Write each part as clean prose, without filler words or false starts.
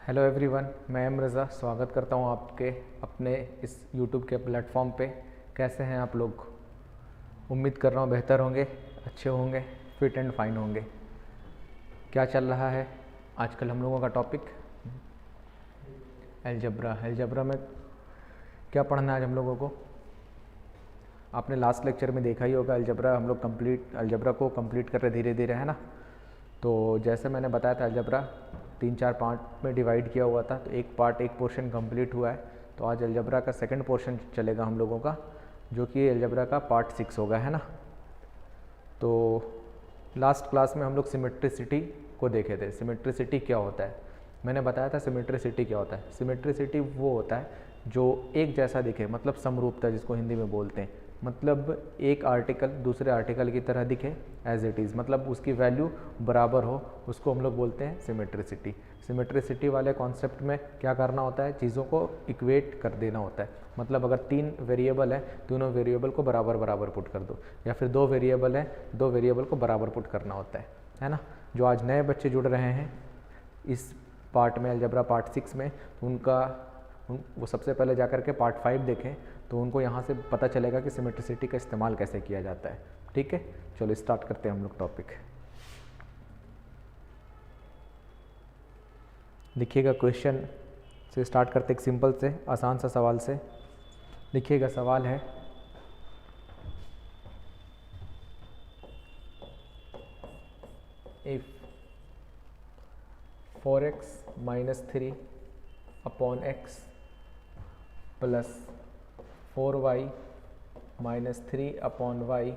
Hello everyone, मैं M रज़ा स्वागत करता हूं आपके अपने इस यूट्यूब के प्लेटफॉर्म पे। कैसे हैं आप लोग? उम्मीद कर रहा हूं बेहतर होंगे, अच्छे होंगे, फिट एंड फाइन होंगे। क्या चल रहा है आजकल हम लोगों का टॉपिक? अलजब्रा। अलजब्रा में क्या पढ़ना है आज हम लोगों को? आपने लास्ट लेक्चर में देखा ही होगा, अलजब्रा हम लोग अलजब्रा को कंप्लीट कर रहे धीरे धीरे, है ना। तो जैसे मैंने बताया था, अलजब्रा 3-4 पार्ट में डिवाइड किया हुआ था, तो एक पोर्शन कंप्लीट हुआ है। तो आज अलजब्रा का सेकंड पोर्शन चलेगा हम लोगों का, जो कि अलजब्रा का पार्ट 6 होगा, है ना। तो लास्ट क्लास में हम लोग सिमेट्रिसिटी को देखे थे। सिमेट्रिसिटी क्या होता है मैंने बताया था। सिमेट्रिसिटी क्या होता है? सिमेट्रिसिटी वो होता है जो एक जैसा दिखे, मतलब समरूपता जिसको हिंदी में बोलते हैं। मतलब एक आर्टिकल दूसरे आर्टिकल की तरह दिखे एज इट इज़, मतलब उसकी वैल्यू बराबर हो, उसको हम लोग बोलते हैं सिमेट्रिसिटी। सिमेट्रिसिटी वाले कॉन्सेप्ट में क्या करना होता है? चीज़ों को इक्वेट कर देना होता है। मतलब अगर 3 वेरिएबल है, दोनों वेरिएबल को बराबर बराबर पुट कर दो, या फिर 2 वेरिएबल है, 2 वेरिएबल को बराबर पुट करना होता है ना। जो आज नए बच्चे जुड़ रहे हैं इस पार्ट में, अलजब्रा पार्ट 6 में, वो सबसे पहले जाकर के पार्ट 5 देखें, तो उनको यहाँ से पता चलेगा कि सिमेट्रिसिटी का इस्तेमाल कैसे किया जाता है। ठीक है, चलो स्टार्ट करते हैं हम लोग टॉपिक। लिखिएगा, क्वेश्चन से स्टार्ट करते एक सिंपल से आसान सा सवाल से। लिखिएगा, सवाल है if 4x - 3 upon x plus 4y - 3 upon y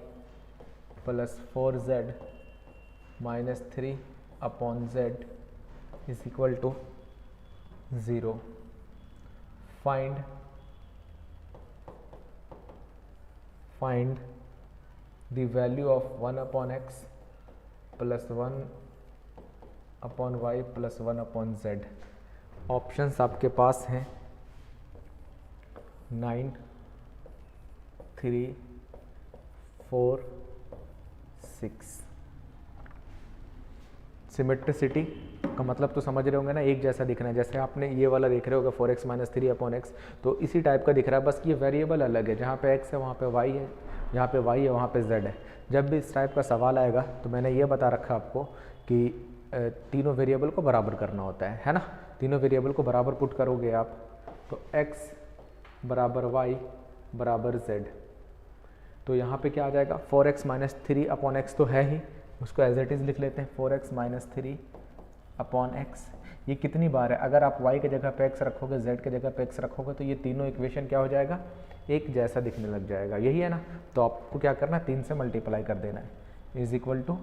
plus 4z - 3 upon z is equal to 0। Find the value of 1 upon x plus 1 upon y plus 1 upon z। Options आपके पास हैं 9, 3, 4, 6। सिमेट्रिसिटी का मतलब तो समझ रहे होंगे ना, एक जैसा दिखना है। जैसे आपने ये वाला देख रहे होगा 4x - 3 अपॉन x, तो इसी टाइप का दिख रहा है, बस ये वेरिएबल अलग है। जहाँ पे x है वहाँ पे y है, जहाँ पे y है वहाँ पे z है। जब भी इस टाइप का सवाल आएगा तो मैंने ये बता रखा आपको कि तीनों वेरिएबल को बराबर करना होता है ना। तीनों वेरिएबल को बराबर पुट करोगे आप, तो x बराबर y बराबर z। तो यहाँ पे क्या आ जाएगा? 4x - 3 अपॉन x तो है ही, उसको एज इट इज़ लिख लेते हैं। 4x - 3 upon x। ये कितनी बार है? अगर आप y के जगह पे x रखोगे, z के जगह पे x रखोगे, तो ये तीनों इक्वेशन क्या हो जाएगा? एक जैसा दिखने लग जाएगा, यही है ना। तो आपको क्या करना है? 3 से मल्टीप्लाई कर देना है, इज इक्वल टू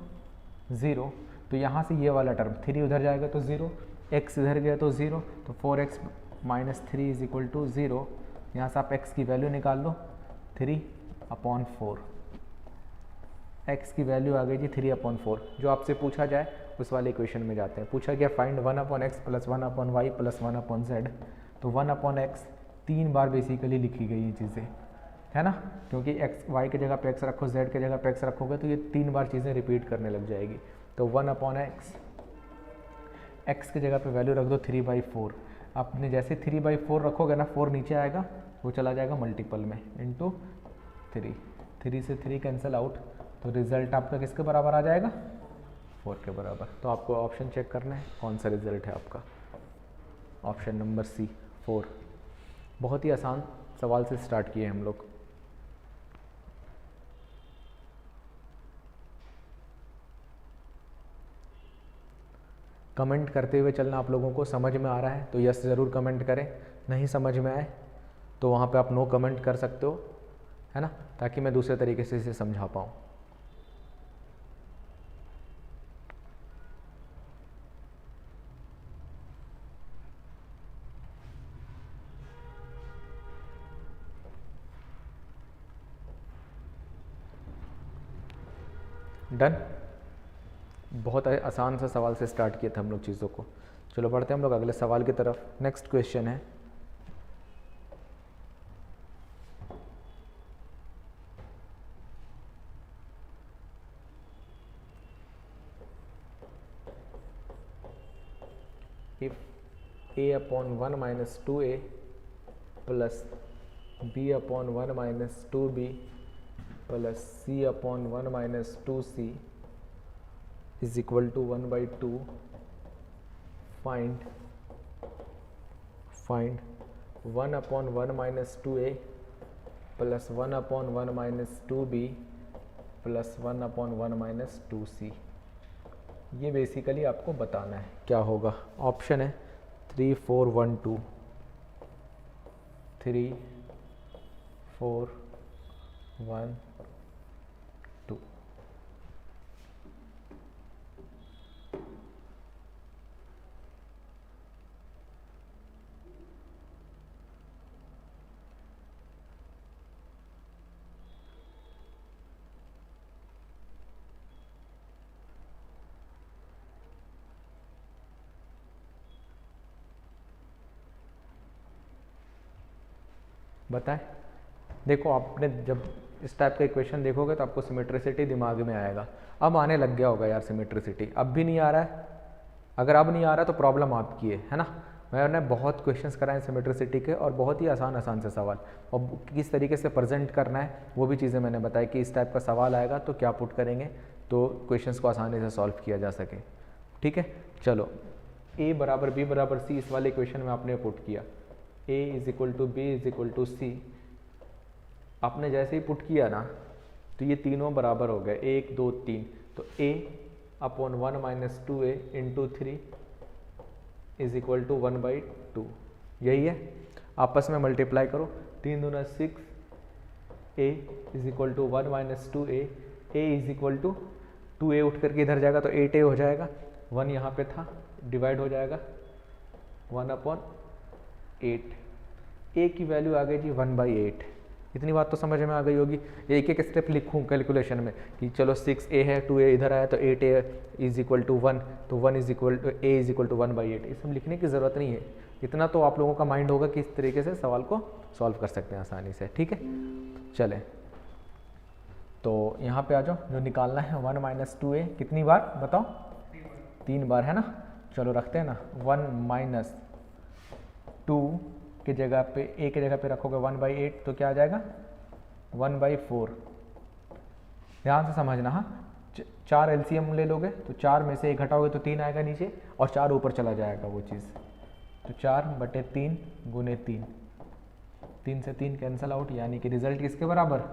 0। तो यहाँ से ये वाला टर्म 3 उधर जाएगा तो 0, x इधर गया तो 0, तो 4x - 3 इज इक्वल टू 0। यहाँ से आप x की वैल्यू निकाल लो, 3 अपॉन 4। x की वैल्यू आ गई जी 3 अपॉन 4। जो आपसे पूछा जाए उस वाले इक्वेशन में जाते हैं। पूछा गया find 1 upon x plus 1 upon y plus 1 upon z। तो 1 अपॉन x 3 बार बेसिकली लिखी गई ये चीज़ें, है ना। क्योंकि x y के जगह पे x रखो, z के जगह पे x रखोगे, तो ये 3 बार चीज़ें रिपीट करने लग जाएगी। तो 1 अपॉन x की जगह पे वैल्यू रख दो 3/4। आपने जैसे 3/4 रखोगे ना, 4 नीचे आएगा, वो चला जाएगा मल्टीपल में, इंटू 3 से 3 कैंसिल आउट, तो रिजल्ट आपका किसके बराबर आ जाएगा? 4 के बराबर। तो आपको ऑप्शन चेक करना है कौन सा रिजल्ट है आपका। Option number C, 4। बहुत ही आसान सवाल से स्टार्ट किए हम लोग। कमेंट करते हुए चलना। आप लोगों को समझ में आ रहा है तो यस ज़रूर कमेंट करें, नहीं समझ में आए तो वहाँ पे आप नो कमेंट कर सकते हो, है ना, ताकि मैं दूसरे तरीके से इसे समझा पाऊँ। डन। बहुत आसान सा सवाल से स्टार्ट किया था हम लोग चीज़ों को। चलो बढ़ते हैं हम लोग अगले सवाल की तरफ। नेक्स्ट क्वेश्चन है if a upon 1 minus 2a plus b upon 1 minus 2b plus c upon 1 minus 2c is equal to 1/2 find 1 upon 1 minus 2a plus 1 upon 1 minus 2b plus 1 upon 1 minus 2c। ये basically आपको बताना है क्या होगा। Option है 3 4 1 2, 3 4 1 2। बताएं। देखो आपने जब इस टाइप का इक्वेशन देखोगे तो आपको सिमेट्रिसिटी दिमाग में आएगा। अब आने लग गया होगा यार सिमेट्रिसिटी, अब भी नहीं आ रहा है। अगर अब नहीं आ रहा तो प्रॉब्लम आपकी है ना। मैंने बहुत क्वेश्चंस कराए सिमेट्रिसिटी के और बहुत ही आसान से सवाल, और किस तरीके से प्रेजेंट करना है वो भी चीज़ें मैंने बताई कि इस टाइप का सवाल आएगा तो क्या पुट करेंगे तो क्वेश्चंस को आसानी से सॉल्व किया जा सके। ठीक है, चलो a बराबर b बराबर c इस वाले इक्वेशन में आपने पुट किया, a is equal to B is equal to C. आपने जैसे ही पुट किया ना तो ये तीनों बराबर हो गए, 1 2 3, तो a upon 1 minus 2a into 3 is equal to 1/2। यही है, आपस में मल्टीप्लाई करो, 3 दूना 6, a is equal to 1 minus 2a, a is equal to 2a उठ करके इधर जाएगा तो 8a हो जाएगा, 1 यहाँ पे था डिवाइड हो जाएगा 1 अपॉन 8। a की वैल्यू आ गई जी 1/8। इतनी बात तो समझ में आ गई होगी। एक एक स्टेप लिखूँ कैलकुलेशन में कि चलो 6a है, 2a इधर आया तो 8a इज इक्वल टू 1, तो 1 is equal to a is equal to 1/8। ये सब लिखने की ज़रूरत नहीं है, इतना तो आप लोगों का माइंड होगा कि इस तरीके से सवाल को सॉल्व कर सकते हैं आसानी से। ठीक है, चलें तो यहाँ पे आ जाओ। जो निकालना है 1 माइनस 2a कितनी बार बताओ, 3 बार है ना। चलो रखते हैं ना, 1 माइनस 2 की जगह पे a की जगह पे रखोगे 1/8 तो क्या आ जाएगा 1/4। ध्यान से समझना। हाँ, 4 LCM ले लोगे तो 4 में से 1 घटाओगे तो 3 आएगा नीचे और 4 ऊपर चला जाएगा वो चीज़, तो 4/3 गुने 3, 3 से 3 कैंसिल आउट, यानी कि रिजल्ट किसके बराबर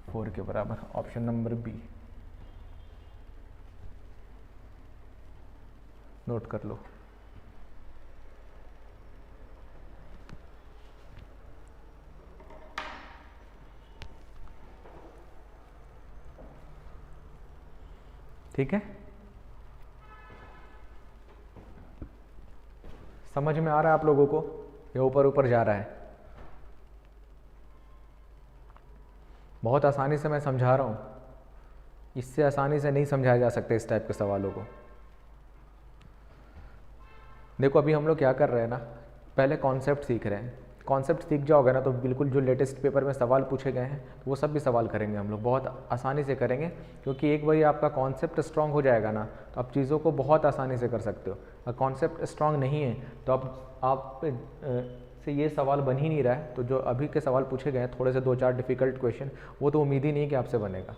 4 के बराबर। ऑप्शन नंबर बी नोट कर लो। ठीक है, समझ में आ रहा है आप लोगों को, ये ऊपर ऊपर जा रहा है। बहुत आसानी से मैं समझा रहा हूँ, इससे आसानी से नहीं समझाया जा सकता इस टाइप के सवालों को। देखो अभी हम लोग क्या कर रहे हैं ना, पहले कॉन्सेप्ट सीख रहे हैं। कॉन्सेप्ट सीख जाओगे ना तो बिल्कुल जो लेटेस्ट पेपर में सवाल पूछे गए हैं तो वो सब भी सवाल करेंगे हम लोग, बहुत आसानी से करेंगे, क्योंकि एक बार आपका कॉन्सेप्ट स्ट्रांग हो जाएगा ना तो आप चीज़ों को बहुत आसानी से कर सकते हो। अगर कॉन्सेप्ट स्ट्रांग नहीं है तो आप से ये सवाल बन ही नहीं रहा है, तो जो अभी के सवाल पूछे गए हैं थोड़े से 2-4 डिफ़िकल्ट क्वेश्चन, वो तो उम्मीद ही नहीं है कि आपसे बनेगा।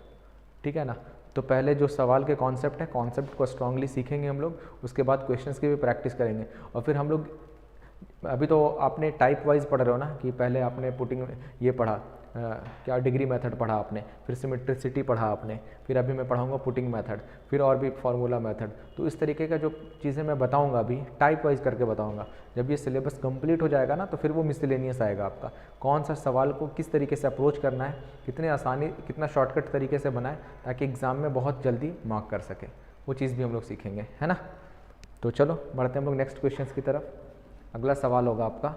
ठीक है ना, तो पहले जो सवाल के कॉन्सेप्ट है, कॉन्सेप्ट को स्ट्रांगली सीखेंगे हम लोग, उसके बाद क्वेश्चंस की भी प्रैक्टिस करेंगे। और फिर हम लोग अभी तो आपने टाइप वाइज पढ़ रहे हो ना, कि पहले आपने पुटिंग ये पढ़ा, क्या डिग्री मेथड पढ़ा आपने, फिर सिमेट्रिसिटी पढ़ा आपने, फिर अभी मैं पढ़ाऊंगा पुटिंग मेथड, फिर और भी फार्मूला मेथड। तो इस तरीके का जो चीज़ें मैं बताऊंगा अभी टाइप वाइज करके बताऊंगा। जब ये सिलेबस कंप्लीट हो जाएगा ना तो फिर वो मिसलेनियस आएगा आपका, कौन सा सवाल को किस तरीके से अप्रोच करना है, कितना शॉर्टकट तरीके से बनाए ताकि एग्ज़ाम में बहुत जल्दी मार्क कर सके, वो चीज़ भी हम लोग सीखेंगे, है ना। तो चलो बढ़ते हैं हम लोग नेक्स्ट क्वेश्चन की तरफ। अगला सवाल होगा आपका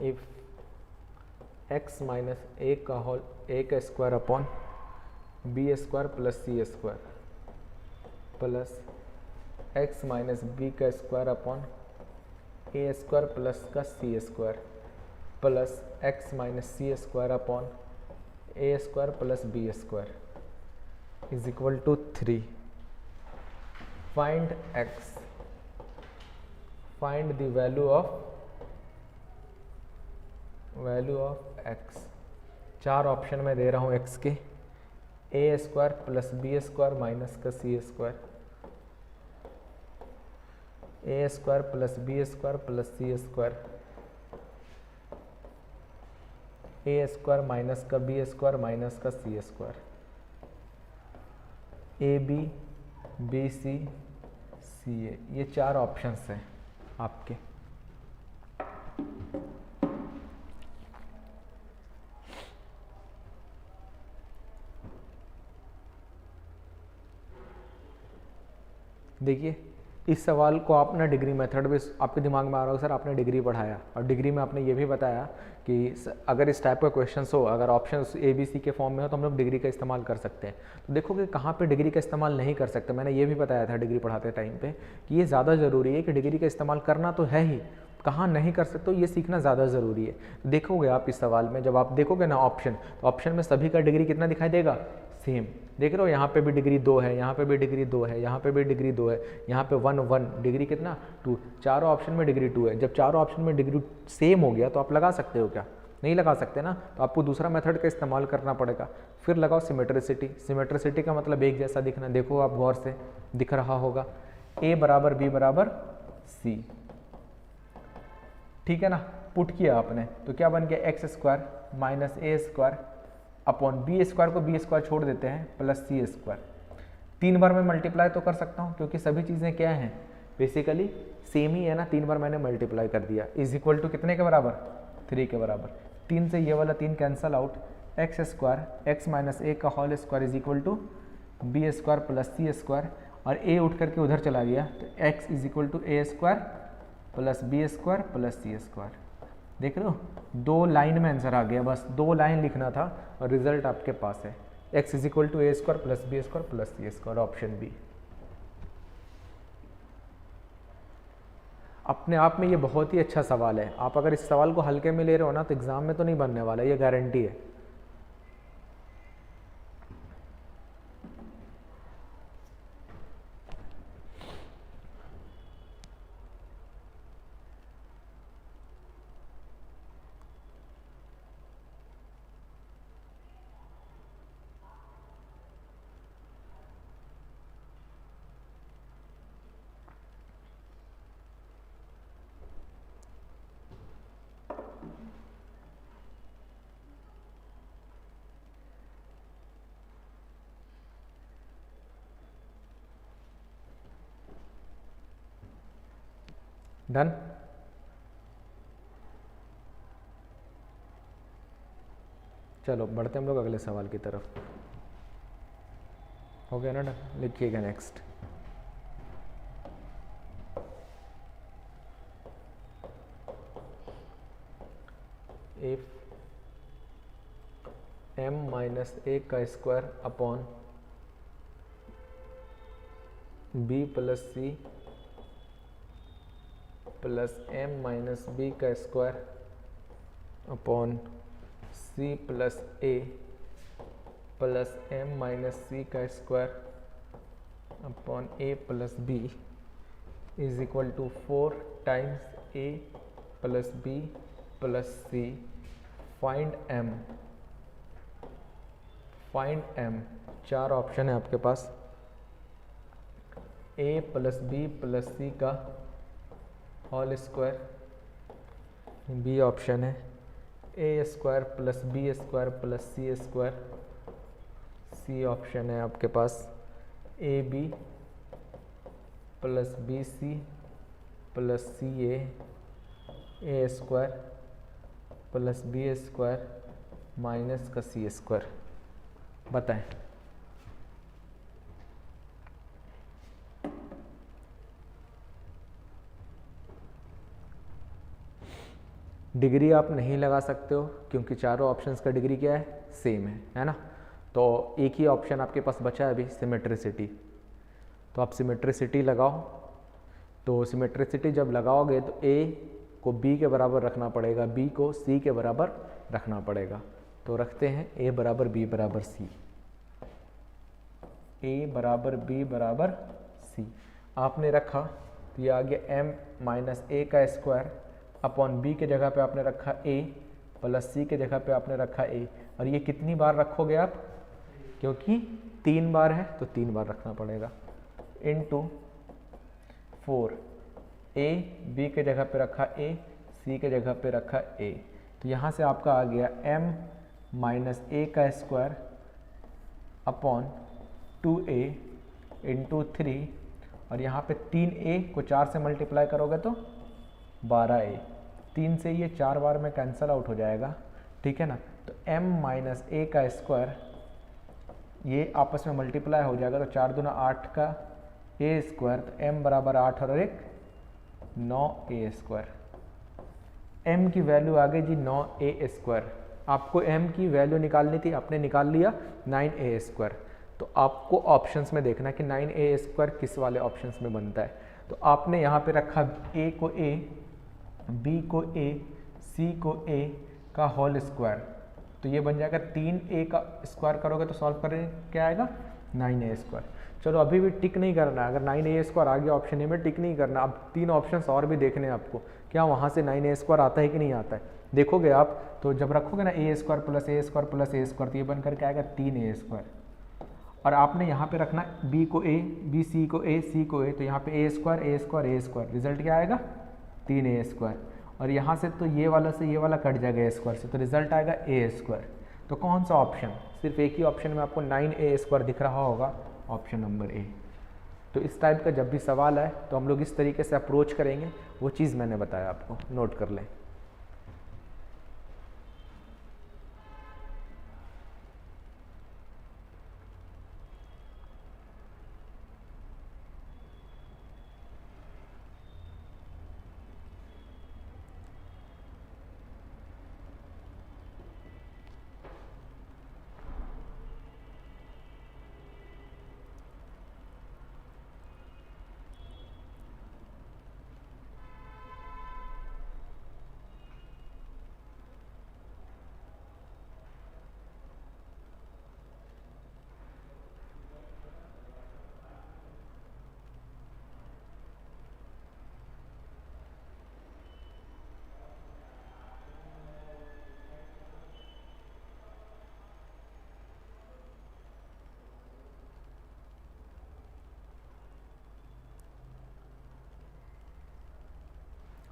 इफ x माइनस a का होल a का square upon b square plus c square plus x minus b का square upon a square plus का c square plus X minus C square upon A square plus B square is equal to 3. Find X, find the value of X. 4 option में दे रहा हूँ X के. A square plus B square minus का C square, A square plus B square plus C square, A square minus का B square minus का C square, ए b सी सी ए. ये 4 options हैं आपके. देखिए इस सवाल को आप ना डिग्री मेथड में आपके दिमाग में आ रहा होगा सर आपने डिग्री पढ़ाया और डिग्री में आपने ये भी बताया कि अगर इस टाइप का क्वेश्चन हो, अगर ऑप्शन ए बी सी के फॉर्म में हो तो हम लोग डिग्री का इस्तेमाल कर सकते हैं. तो देखो कि कहाँ पे डिग्री का इस्तेमाल नहीं कर सकते. मैंने ये भी बताया था डिग्री पढ़ाते टाइम पे कि ये ज़्यादा ज़रूरी है कि डिग्री का इस्तेमाल करना तो है ही, कहाँ नहीं कर सकते हो ये सीखना ज़्यादा ज़रूरी है. देखोगे आप इस सवाल में जब आप देखोगे ना ऑप्शन, तो ऑप्शन में सभी का डिग्री कितना दिखाई देगा, सेम. देख रहे हो यहाँ पे भी डिग्री 2 है, यहाँ पे भी डिग्री 2 है, यहाँ पे भी डिग्री 2 है, यहाँ पे 1 1 डिग्री कितना 2. चारों ऑप्शन में डिग्री 2 है. जब चारों ऑप्शन में डिग्री सेम हो गया तो आप लगा सकते हो क्या, नहीं लगा सकते ना. तो आपको दूसरा मेथड का इस्तेमाल करना पड़ेगा. फिर लगाओ सिमेट्रिसिटी. सिमेट्रिसिटी का मतलब एक जैसा दिखना. देखो आप गौर से दिख रहा होगा ए बराबर बी बराबर सी, ठीक है ना. पुट किया आपने तो क्या बन गया एक्स स्क्वायर माइनस ए स्क्वायर अपॉन बी स्क्वायर को बी स्क्वायर छोड़ देते हैं प्लस सी स्क्वायर. 3 बार मैं मल्टीप्लाई तो कर सकता हूँ क्योंकि सभी चीज़ें क्या हैं बेसिकली सेम ही है ना. 3 बार मैंने मल्टीप्लाई कर दिया इज इक्वल टू कितने के बराबर, 3 के बराबर. 3 से ये वाला 3 cancel out. X square X minus A का whole square is equal to B square plus C square और ए उठ करके उधर चला गया तो X is equal to A square plus B square plus C square. देख रहे हो 2 लाइन में आंसर आ गया. बस 2 लाइन लिखना था और रिजल्ट आपके पास है. X is equal to A square plus B square plus C square, option b. अपने आप में ये बहुत ही अच्छा सवाल है. आप अगर इस सवाल को हल्के में ले रहे हो ना तो एग्जाम में तो नहीं बनने वाला, ये गारंटी है. डन. चलो बढ़ते हम लोग अगले सवाल की तरफ. हो गया ना डन. लिखिएगा next. If m minus A का square upon b plus C plus m minus B का square upon c plus a plus m minus C का square upon a plus b is equal to 4 times a plus b plus c. Find m. Find m. 4 option है आपके पास. a plus b plus c का whole square, B option है. A square plus B square plus C square, C option है आपके पास. A B plus B C plus C A square plus B square minus का C square. बताएं. Degree आप नहीं लगा सकते हो क्योंकि चारों ऑप्शंस का डिग्री क्या है, सेम है ना. तो एक ही ऑप्शन आपके पास बचा है अभी, सिमेट्रिसिटी. तो आप सिमेट्रिसिटी लगाओ. तो सिमेट्रिसिटी जब लगाओगे तो ए को b के बराबर रखना पड़ेगा, b को c के बराबर रखना पड़ेगा। तो रखते हैं a बराबर b बराबर c, a बराबर b बराबर c आपने रखा तो ये आ गया m माइनस a का स्क्वायर अपॉन b के जगह पे आपने रखा a प्लस c के जगह पे आपने रखा a। और ये कितनी बार रखोगे आप, क्योंकि 3 बार है तो 3 बार रखना पड़ेगा, इंटू 4 a b के जगह पे रखा a c के जगह पे रखा a। तो यहाँ से आपका आ गया m माइनस a का स्क्वायर अपॉन 2a इंटू 3 और यहाँ पे 3a को 4 से मल्टीप्लाई करोगे तो 12a, 3 से ये 4 बार में कैंसिल आउट हो जाएगा, ठीक है ना। तो m माइनस a का स्क्वायर ये आपस में मल्टीप्लाई हो जाएगा तो 4 दूना 8 का a स्क्वायर, तो m बराबर 8 और 1 9a स्क्वायर। m की वैल्यू आ गई जी 9a स्क्वायर। आपको m की वैल्यू निकालनी थी, आपने निकाल लिया 9a स्क्वायर। तो आपको ऑप्शंस में देखना कि 9a स्क्वायर किस वाले ऑप्शंस में बनता है। तो आपने यहाँ पे रखा a को a, b को a, c को a का होल स्क्वायर, तो ये बन जाएगा 3a का स्क्वायर करोगे तो सॉल्व करें क्या आएगा 9a स्क्वायर। चलो अभी भी टिक नहीं करना है, अगर 9a स्क्वायर आ गया ऑप्शन ए में टिक नहीं करना। अब 3 ऑप्शंस और भी देखने हैं आपको, क्या वहाँ से 9a स्क्वायर आता है कि नहीं आता है। देखोगे आप तो जब रखोगे ना a square plus a square plus a square, तो ये बन करके आएगा 3a स्क्वायर। और आपने यहाँ पे रखना b को a, b c को a, c को a, तो यहाँ पे a square a square a square, result क्या आएगा 3a स्क्वायर। और यहाँ से तो ये वाला से ये वाला कट जाएगा a स्क्वायर से, तो रिजल्ट आएगा a स्क्वायर। तो कौन सा ऑप्शन, सिर्फ एक ही ऑप्शन में आपको 9a स्क्वायर दिख रहा होगा, ऑप्शन नंबर ए। तो इस टाइप का जब भी सवाल आए तो हम लोग इस तरीके से अप्रोच करेंगे, वो चीज़ मैंने बताया आपको, नोट कर लें।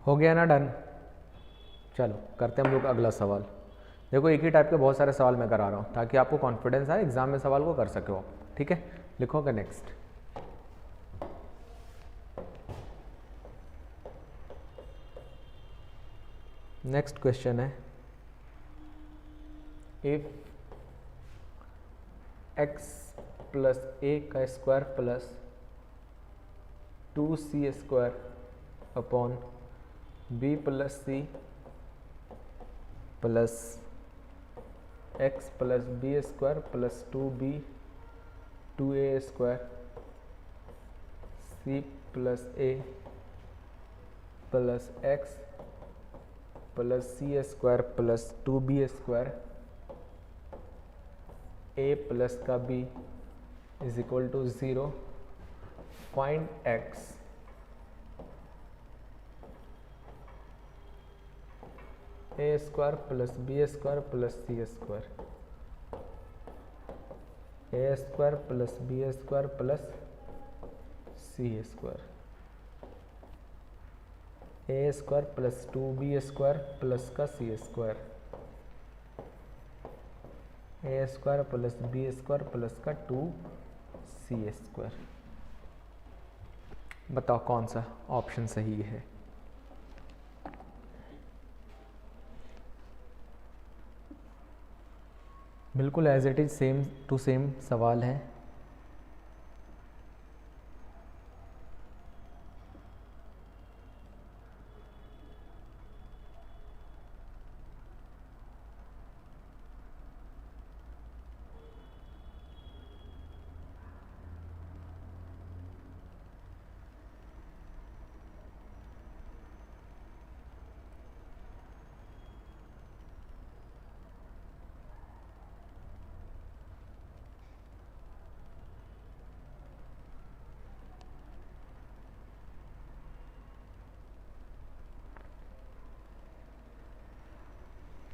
हो गया ना डन। चलो करते हैं हम लोग अगला सवाल। देखो एक ही टाइप के बहुत सारे सवाल मैं करा रहा हूँ ताकि आपको कॉन्फिडेंस आए, एग्जाम में सवाल को कर सके हो, ठीक है। लिखोगे नेक्स्ट। नेक्स्ट क्वेश्चन है, इफ x प्लस a का square plus 2c square upon b plus c plus x plus b square plus 2b 2a square c plus a plus x plus c square plus 2b square a plus का b is equal to 0, find x। a square plus b square plus c square, a square plus b square plus c square, a square plus 2b square plus का c square, a square plus b square plus का 2c square. बताओ कौन सा option सही है। बिल्कुल as it is same to same सवाल है।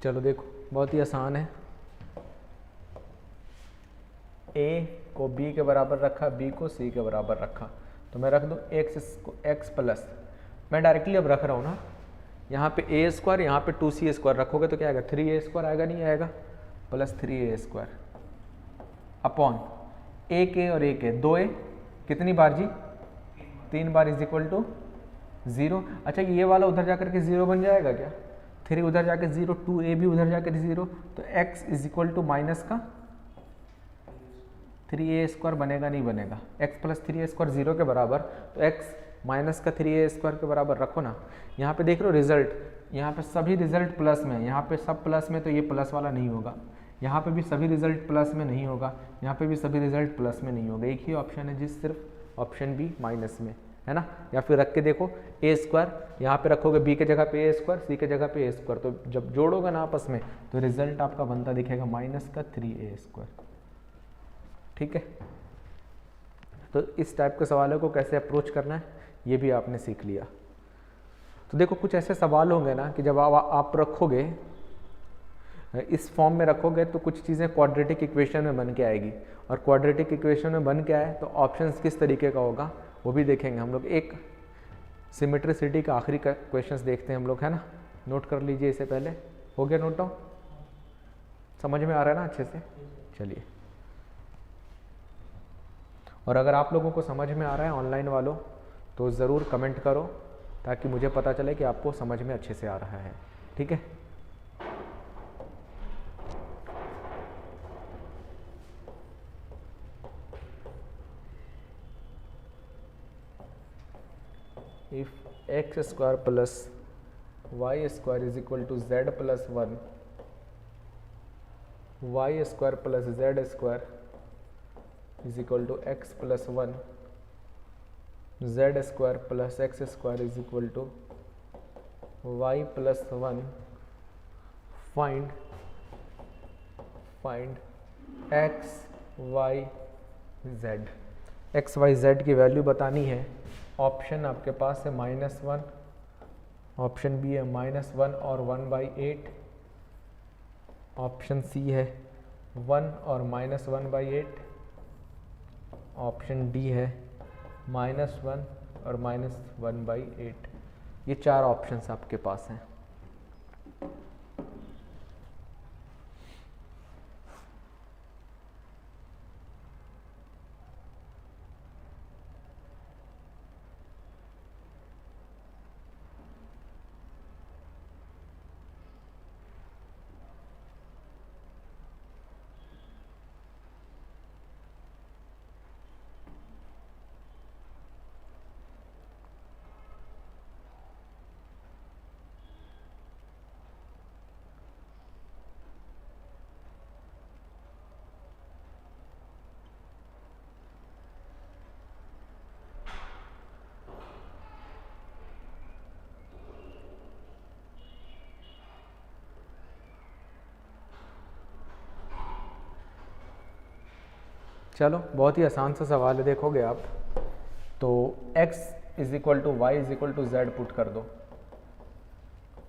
चलो देखो बहुत ही आसान है। a को b के बराबर रखा, b को c के बराबर रखा, तो मैं रख दूँ x प्लस, मैं डायरेक्टली अब रख रहा हूँ ना, यहाँ पे a स्क्वायर, यहाँ पे 2c स्क्वायर रखोगे तो क्या आएगा, 3a स्क्वायर आएगा, नहीं आएगा, प्लस 3a स्क्वायर अपॉन एक ए और एक ए, 2a कितनी बार जी, 3 बार इज इक्वल टू 0। अच्छा ये वाला उधर जाकर के 0 बन जाएगा क्या, 3 उधर जाके 0, 2a भी उधर जाकर 0, तो x is equal to minus का 3a स्क्वायर बनेगा, नहीं बनेगा, x प्लस 3a स्क्वायर 0 के बराबर, तो x माइनस का 3a स्क्वायर के बराबर रखो ना। यहाँ पे देख रहे हो रिजल्ट, यहाँ पे सभी रिजल्ट प्लस में, यहाँ पे सब प्लस में, तो ये प्लस वाला नहीं होगा, यहाँ पे भी सभी रिजल्ट प्लस में नहीं होगा, यहाँ पे भी सभी रिजल्ट प्लस में नहीं होगा, एक ही ऑप्शन है जिस सिर्फ ऑप्शन बी माइनस में है ना। या फिर रख के देखो ए स्क्वायर, यहाँ पे रखोगे बी के जगह पे ए स्क्वायर, सी के जगह पे ए स्क्वायर, तो जब जोड़ोगे ना आपस में तो रिजल्ट आपका बनता दिखेगा माइनस का 3a स्क्वायर। ठीक है, तो इस टाइप के सवालों को कैसे अप्रोच करना है ये भी आपने सीख लिया। तो देखो कुछ ऐसे सवाल होंगे ना कि जब आप रखोगे इस फॉर्म में रखोगे तो कुछ चीज़ें क्वाड्रेटिक इक्वेशन में बन के आएगी, और क्वाड्रेटिक इक्वेशन में बन के आए तो ऑप्शंस किस तरीके का होगा वो भी देखेंगे हम लोग। एक सिमेट्रिसिटी का आखिरी क्वेश्चंस देखते हैं हम लोग, है ना, नोट कर लीजिए इसे पहले। हो गया नोट डाउन, समझ में आ रहा है ना अच्छे से, चलिए। और अगर आप लोगों को समझ में आ रहा है ऑनलाइन वालों तो ज़रूर कमेंट करो ताकि मुझे पता चले कि आपको समझ में अच्छे से आ रहा है। ठीक है, if x square plus y square is equal to z plus 1, y square plus z square is equal to x plus 1, z square plus x square is equal to y plus 1, find x y z, x y z की value बतानी है। Option आपके पास है -1, option B है -1 और 1/8, option C है 1 और -1/8, ऑप्शन डी है -1 और -1/8। ये 4 ऑप्शंस आपके पास हैं। चलो बहुत ही आसान सा सवाल है, देखोगे आप तो x is equal to y is equal to z put कर दो।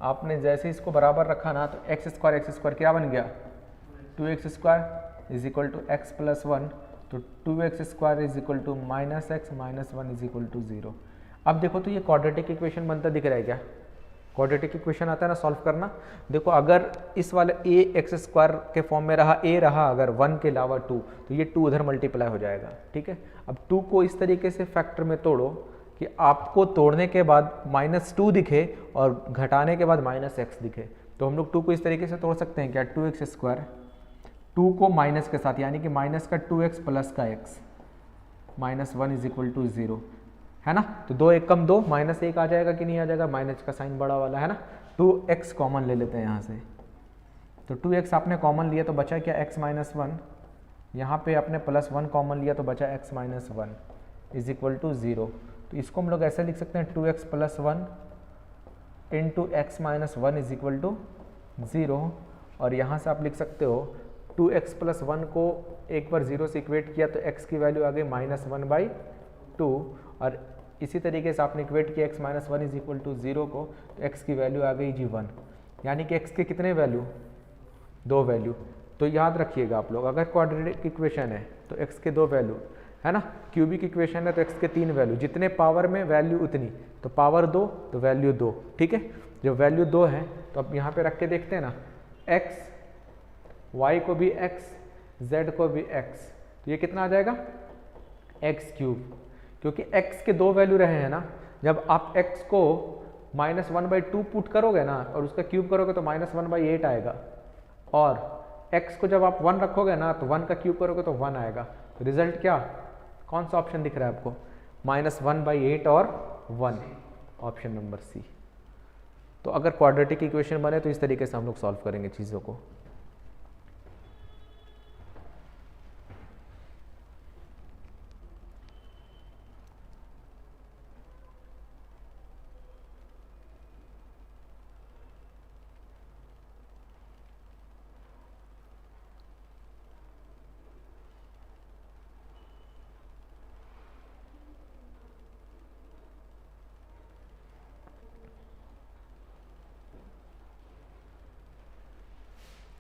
आपने जैसे इसको बराबर रखा ना तो एक्स स्क्वायर क्या बन गया, 2x square is equal to x plus 1, तो 2x square is equal to -x -1 is equal to 0। अब देखो तो ये क्वाड्रेटिक इक्वेशन बनता दिख रहा है क्या, क्वाड्रेटिक इक्वेशन आता है ना सॉल्व करना। देखो अगर इस वाले ए एक्स स्क्वायर के फॉर्म में रहा, ए रहा अगर 1 के अलावा 2, तो ये 2 उधर मल्टीप्लाई हो जाएगा। ठीक है, अब 2 को इस तरीके से फैक्टर में तोड़ो कि आपको तोड़ने के बाद -2 दिखे और घटाने के बाद -x दिखे। तो हम लोग 2 को इस तरीके से तोड़ सकते हैं क्या, 2x स्क्वायर 2 को माइनस के साथ, यानी कि माइनस का 2x प्लस का x, -1 इज इक्वल टू 0, है ना। तो 2 1 कम 2, -1 आ जाएगा कि नहीं आ जाएगा, माइनस का साइन बड़ा वाला है ना। 2x कॉमन ले लेते हैं यहाँ से, तो 2x आपने कॉमन लिया तो बचा क्या, x -1, यहाँ पे आपने +1 कॉमन लिया तो बचा x -1 इज इक्वल टू 0। तो इसको हम लोग ऐसे लिख सकते हैं 2x + 1 into x -1 is equal to 0, और यहाँ से आप लिख सकते हो 2x + 1 को एक बार 0 से इक्वेट किया तो x की वैल्यू आ गई -1/2, और इसी तरीके से आपने इक्वेट किया x -1 इज इक्वल टू 0 को, तो x की वैल्यू आ गई जी 1। यानी कि x के कितने वैल्यू, 2 वैल्यू। तो याद रखिएगा आप लोग, अगर क्वाड्रेटिक इक्वेशन है तो x के 2 वैल्यू है ना, क्यूबिक इक्वेशन है तो x के 3 वैल्यू, जितने पावर में वैल्यू उतनी, तो पावर 2 तो वैल्यू 2, ठीक है। जो वैल्यू 2 है तो अब यहाँ पे रख के देखते हैं ना, x, y को भी x, z को भी x, तो ये कितना आ जाएगा x क्यूब, क्योंकि x के 2 वैल्यू रहे हैं ना। जब आप x को -1/2 पुट करोगे ना और उसका क्यूब करोगे तो -1/8 आएगा, और x को जब आप 1 रखोगे ना तो 1 का क्यूब करोगे तो 1 आएगा। तो रिजल्ट क्या, कौन सा ऑप्शन दिख रहा है आपको, -1/8 और 1, ऑप्शन नंबर सी। तो अगर क्वाड्रेटिक इक्वेशन बने तो इस तरीके से हम लोग सॉल्व करेंगे चीज़ों को।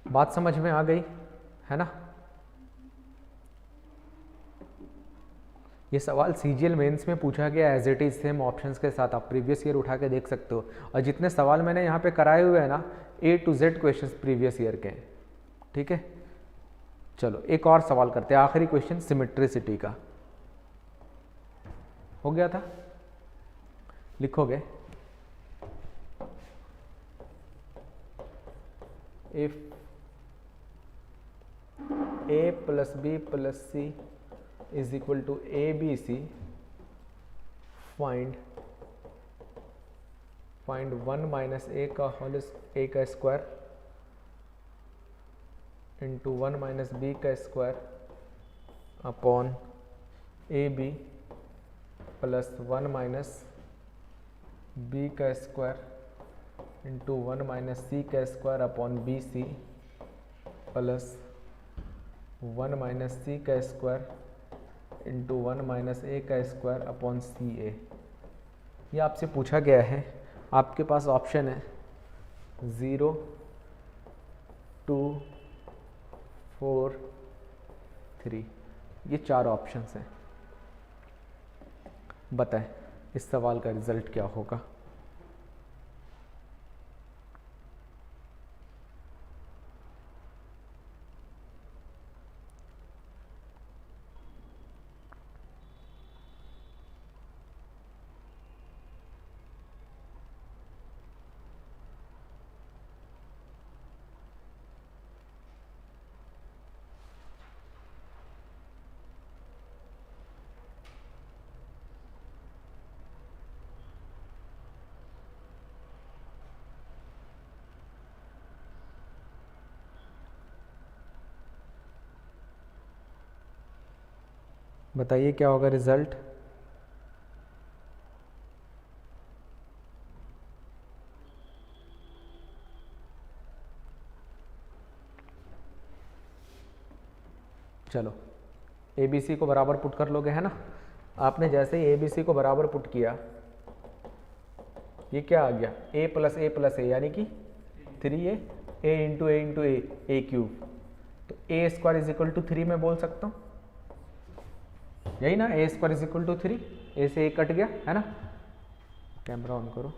बात समझ में आ गई है ना। ये सवाल सीजीएल मेंस में पूछा गया as it is same options के साथ, आप प्रीवियस ईयर उठा के देख सकते हो। और जितने सवाल मैंने यहाँ पे कराए हुए हैं ना, A to Z questions previous year के, ठीक है। चलो एक और सवाल करते हैं, आखिरी क्वेश्चन सिमेट्रिसिटी का हो गया था, लिखोगे if A plus B plus C is equal to ABC, find 1 minus A का होल A का स्क्वायर इंटू 1 माइनस B का square upon AB plus 1 minus B का स्क्वायर इंटू 1 माइनस C का square upon BC plus 1 minus C का square into 1 minus A का square upon CA। ये आपसे पूछा गया है, आपके पास ऑप्शन है 0, 2, 4, 3, ये 4 ऑप्शंस हैं। बताएं इस सवाल का रिजल्ट क्या होगा। बताइए क्या होगा रिजल्ट। चलो ABC को बराबर पुट कर लोगे है ना। आपने जैसे ही ABC को बराबर पुट किया, ये क्या आ गया, A प्लस A यानी कि 3A, A into A A cube. तो A square is equal to 3 मैं बोल सकता हूँ, यही ना, A square is equal to 3, A से A कट गया है ना। कैमरा ऑन करो।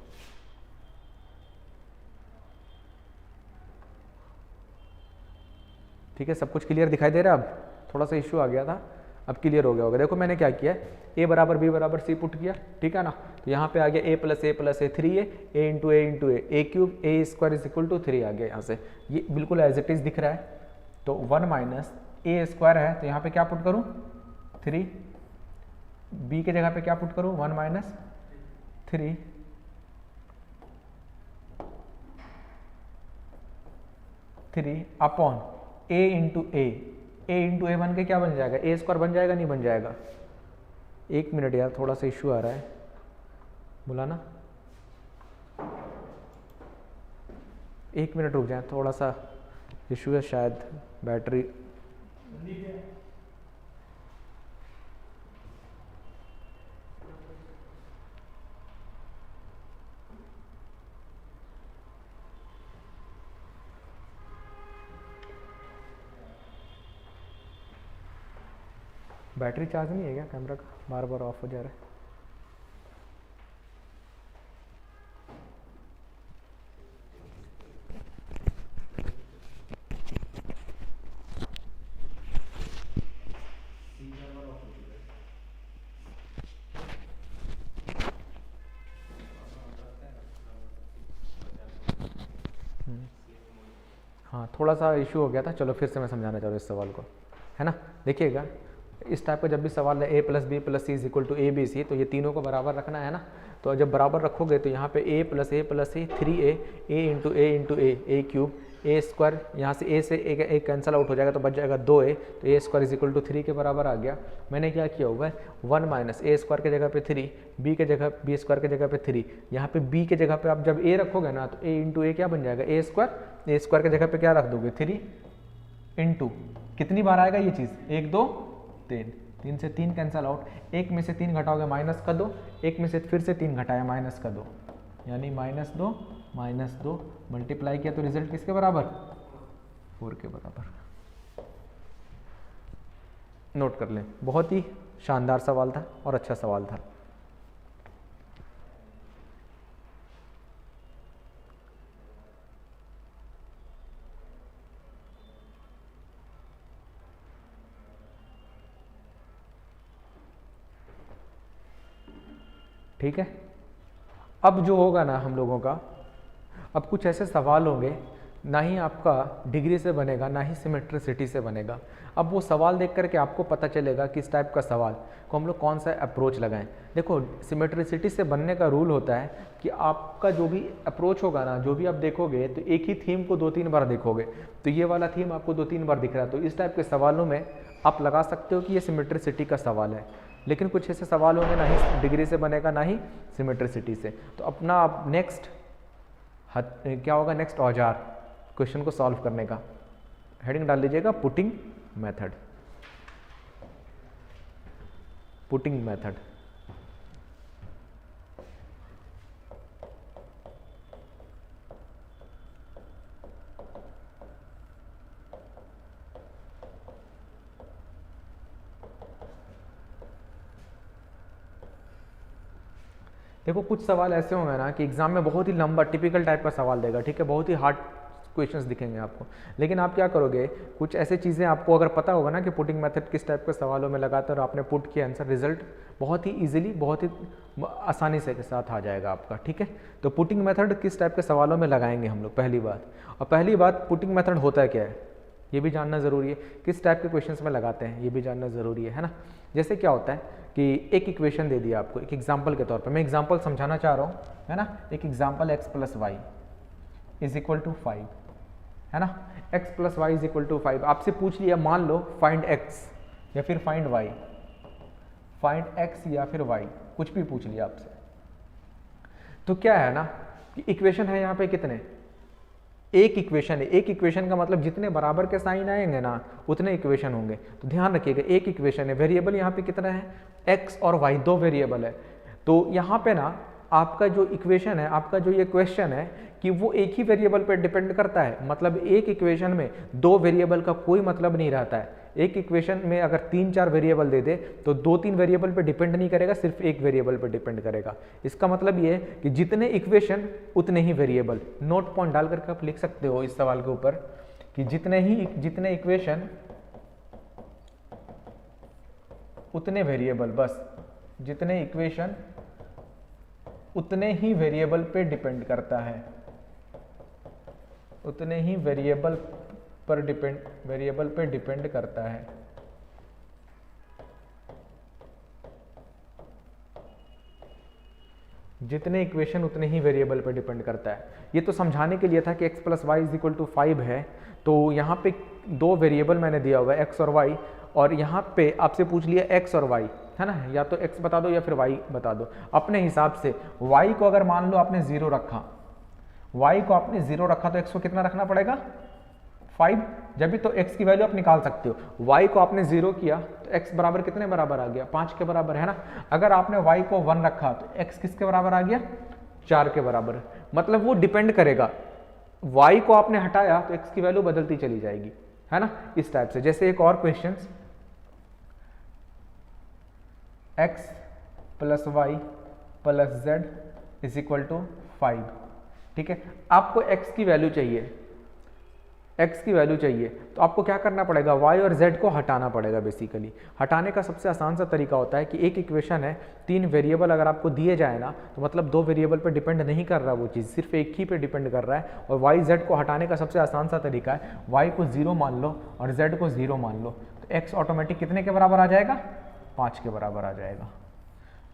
ठीक है, सब कुछ क्लियर दिखाई दे रहा है। अब थोड़ा सा इश्यू आ गया था, अब क्लियर हो गया होगा। देखो मैंने क्या किया, A बराबर B बराबर C पुट किया, ठीक है ना। तो यहाँ पे आ गया A plus A 3A, A into A cube, A square is equal to 3 आ गया यहाँ से। ये बिल्कुल एज इट इज दिख रहा है। तो 1 माइनस A स्क्वायर है तो यहाँ पे क्या पुट करूँ, 3, B के जगह पे क्या पुट करूँ, 1 minus 3 upon A into A बन के क्या बन जाएगा, A स्क्वायर बन जाएगा, नहीं बन जाएगा। एक मिनट यार, थोड़ा सा इश्यू आ रहा है, बुलाना, एक मिनट रुक जाए, थोड़ा सा इश्यू है, शायद बैटरी। बैटरी चार्ज नहीं है क्या कैमरा का, बार बार ऑफ हो जा रहा है। हाँ थोड़ा सा इशू हो गया था, चलो फिर से मैं समझाना चाह रहा हूँ इस सवाल को, है ना। देखिएगा इस टाइप का जब भी सवाल है a plus b plus c is equal to a b c, तो ये तीनों को बराबर रखना है ना। तो जब बराबर रखोगे तो यहाँ पे a plus c 3a, a into a cube, a square, यहाँ से a से एक कैंसिल आउट हो जाएगा तो बच जाएगा 2a, तो a square is equal to 3 के बराबर आ गया। मैंने क्या किया हुआ है 1 माइनस ए स्क्वायर के जगह पे 3, बी के जगह बी स्क्वायर के जगह पे 3, यहाँ पे b के जगह पे आप जब a रखोगे ना तो a इंटू ए क्या बन जाएगा ए स्क्वायर के जगह पे क्या रख दोगे 3 इंटू, कितनी बार आएगा ये चीज़ 1 2 3, 3 से 3 कैंसिल आउट, 1 में से 3 घटाओगे माइनस का 2, 1 में से फिर से 3 घटाया माइनस का 2, यानी -2 मल्टीप्लाई किया तो रिजल्ट किसके बराबर 4 के बराबर। नोट कर लें, बहुत ही शानदार सवाल था और अच्छा सवाल था। ठीक है, अब जो होगा ना हम लोगों का, अब कुछ ऐसे सवाल होंगे ना ही आपका डिग्री से बनेगा ना ही सिमेट्रिसिटी से बनेगा। अब वो सवाल देख करके आपको पता चलेगा कि इस टाइप का सवाल को हम लोग कौन सा अप्रोच लगाएं। देखो सिमेट्रिसिटी से बनने का रूल होता है कि आपका जो भी अप्रोच होगा ना, जो भी आप देखोगे तो एक ही थीम को 2-3 बार देखोगे, तो ये वाला थीम आपको 2-3 बार दिख रहा है, तो इस टाइप के सवालों में आप लगा सकते हो कि ये सिमेट्रिसिटी का सवाल है। लेकिन कुछ ऐसे सवाल होंगे ना ही डिग्री से बनेगा ना ही सिमेट्रिसिटी से। तो अपना आप नेक्स्ट क्या होगा, नेक्स्ट औजार क्वेश्चन को सॉल्व करने का हेडिंग डाल लीजिएगा पुटिंग मेथड। पुटिंग मेथड देखो कुछ सवाल ऐसे होंगे ना कि एग्जाम में बहुत ही लंबा टिपिकल टाइप का सवाल देगा, ठीक है, बहुत ही हार्ड क्वेश्चंस दिखेंगे आपको। लेकिन आप क्या करोगे, कुछ ऐसे चीज़ें आपको अगर पता होगा ना कि पुटिंग मेथड किस टाइप के सवालों में लगाते हैं और आपने पुट किया आंसर, रिजल्ट बहुत ही इजीली, बहुत ही आसानी से के साथ आ जाएगा आपका। ठीक है, तो पुटिंग मेथड किस टाइप के सवालों में लगाएंगे हम लोग, पहली बात। और पहली बात पुटिंग मेथड होता है क्या है ये भी जानना ज़रूरी है, किस टाइप के क्वेश्चंस में लगाते हैं ये भी जानना ज़रूरी है ना। जैसे क्या होता है कि एक इक्वेशन दे दिया आपको, एक एग्जाम्पल के तौर पर, मैं एग्जाम्पल समझाना चाह रहा हूँ, है ना। एक example x plus y is equal to 5, है ना। x plus y is equal to 5 आपसे पूछ लिया, मान लो फाइंड x या फिर फाइंड y, फाइंड x या फिर y, कुछ भी पूछ लिया आपसे। तो क्या है ना कि इक्वेशन है यहाँ पे कितने, एक इक्वेशन है। एक इक्वेशन का मतलब जितने बराबर के साइन आएंगे ना उतने इक्वेशन होंगे। तो ध्यान रखिएगा एक इक्वेशन है, वेरिएबल यहाँ पे कितना है x और y, दो वेरिएबल है। तो यहाँ पे ना आपका जो इक्वेशन है, आपका जो ये क्वेश्चन है कि वो एक ही वेरिएबल पे डिपेंड करता है। मतलब एक इक्वेशन में दो वेरिएबल का कोई मतलब नहीं रहता है। एक इक्वेशन में अगर 3-4 वेरिएबल दे दे तो 2-3 वेरिएबल पे डिपेंड नहीं करेगा, सिर्फ एक वेरिएबल पे डिपेंड करेगा। इसका मतलब ये है कि जितने इक्वेशन उतने ही वेरिएबल। नोट पॉइंट डाल करके आप लिख सकते हो इस सवाल के ऊपर कि जितने इक्वेशन उतने वेरिएबल, बस जितने इक्वेशन उतने ही वेरिएबल पे डिपेंड करता है, उतने ही वेरिएबल पे डिपेंड करता है। जितने इक्वेशन उतने ही वेरिएबल पे डिपेंड करता है। ये तो समझाने के लिए था कि x plus y is equal to 5 है, तो यहाँ पे दो वेरिएबल मैंने दिया हुआ है x और y, और यहाँ पे आपसे पूछ लिया x और y, है ना। या तो x बता दो या फिर y बता दो अपने हिसाब से। y को अगर मान लो आपने 0 रखा, y को आपने 0 रखा तो x को कितना रखना पड़ेगा 5, जब भी तो x की वैल्यू आप निकाल सकते हो। y को आपने 0 किया तो x बराबर कितने बराबर आ गया 5 के बराबर, है ना। अगर आपने y को 1 रखा तो x किसके बराबर आ गया 4 के बराबर। मतलब वो डिपेंड करेगा, y को आपने हटाया तो x की वैल्यू बदलती चली जाएगी, है ना, इस टाइप से। जैसे एक और question, x plus y plus z is equal to 5। ठीक है, आपको x की वैल्यू चाहिए, x की वैल्यू चाहिए तो आपको क्या करना पड़ेगा, y और z को हटाना पड़ेगा। बेसिकली हटाने का सबसे आसान सा तरीका होता है कि एक इक्वेशन है, 3 वेरिएबल अगर आपको दिए जाए ना, तो मतलब 2 वेरिएबल पे डिपेंड नहीं कर रहा वो चीज़, सिर्फ एक ही पे डिपेंड कर रहा है। और y z को हटाने का सबसे आसान सा तरीका है, y को 0 मान लो और z को 0 मान लो, तो x ऑटोमेटिक कितने के बराबर आ जाएगा, 5 के बराबर आ जाएगा।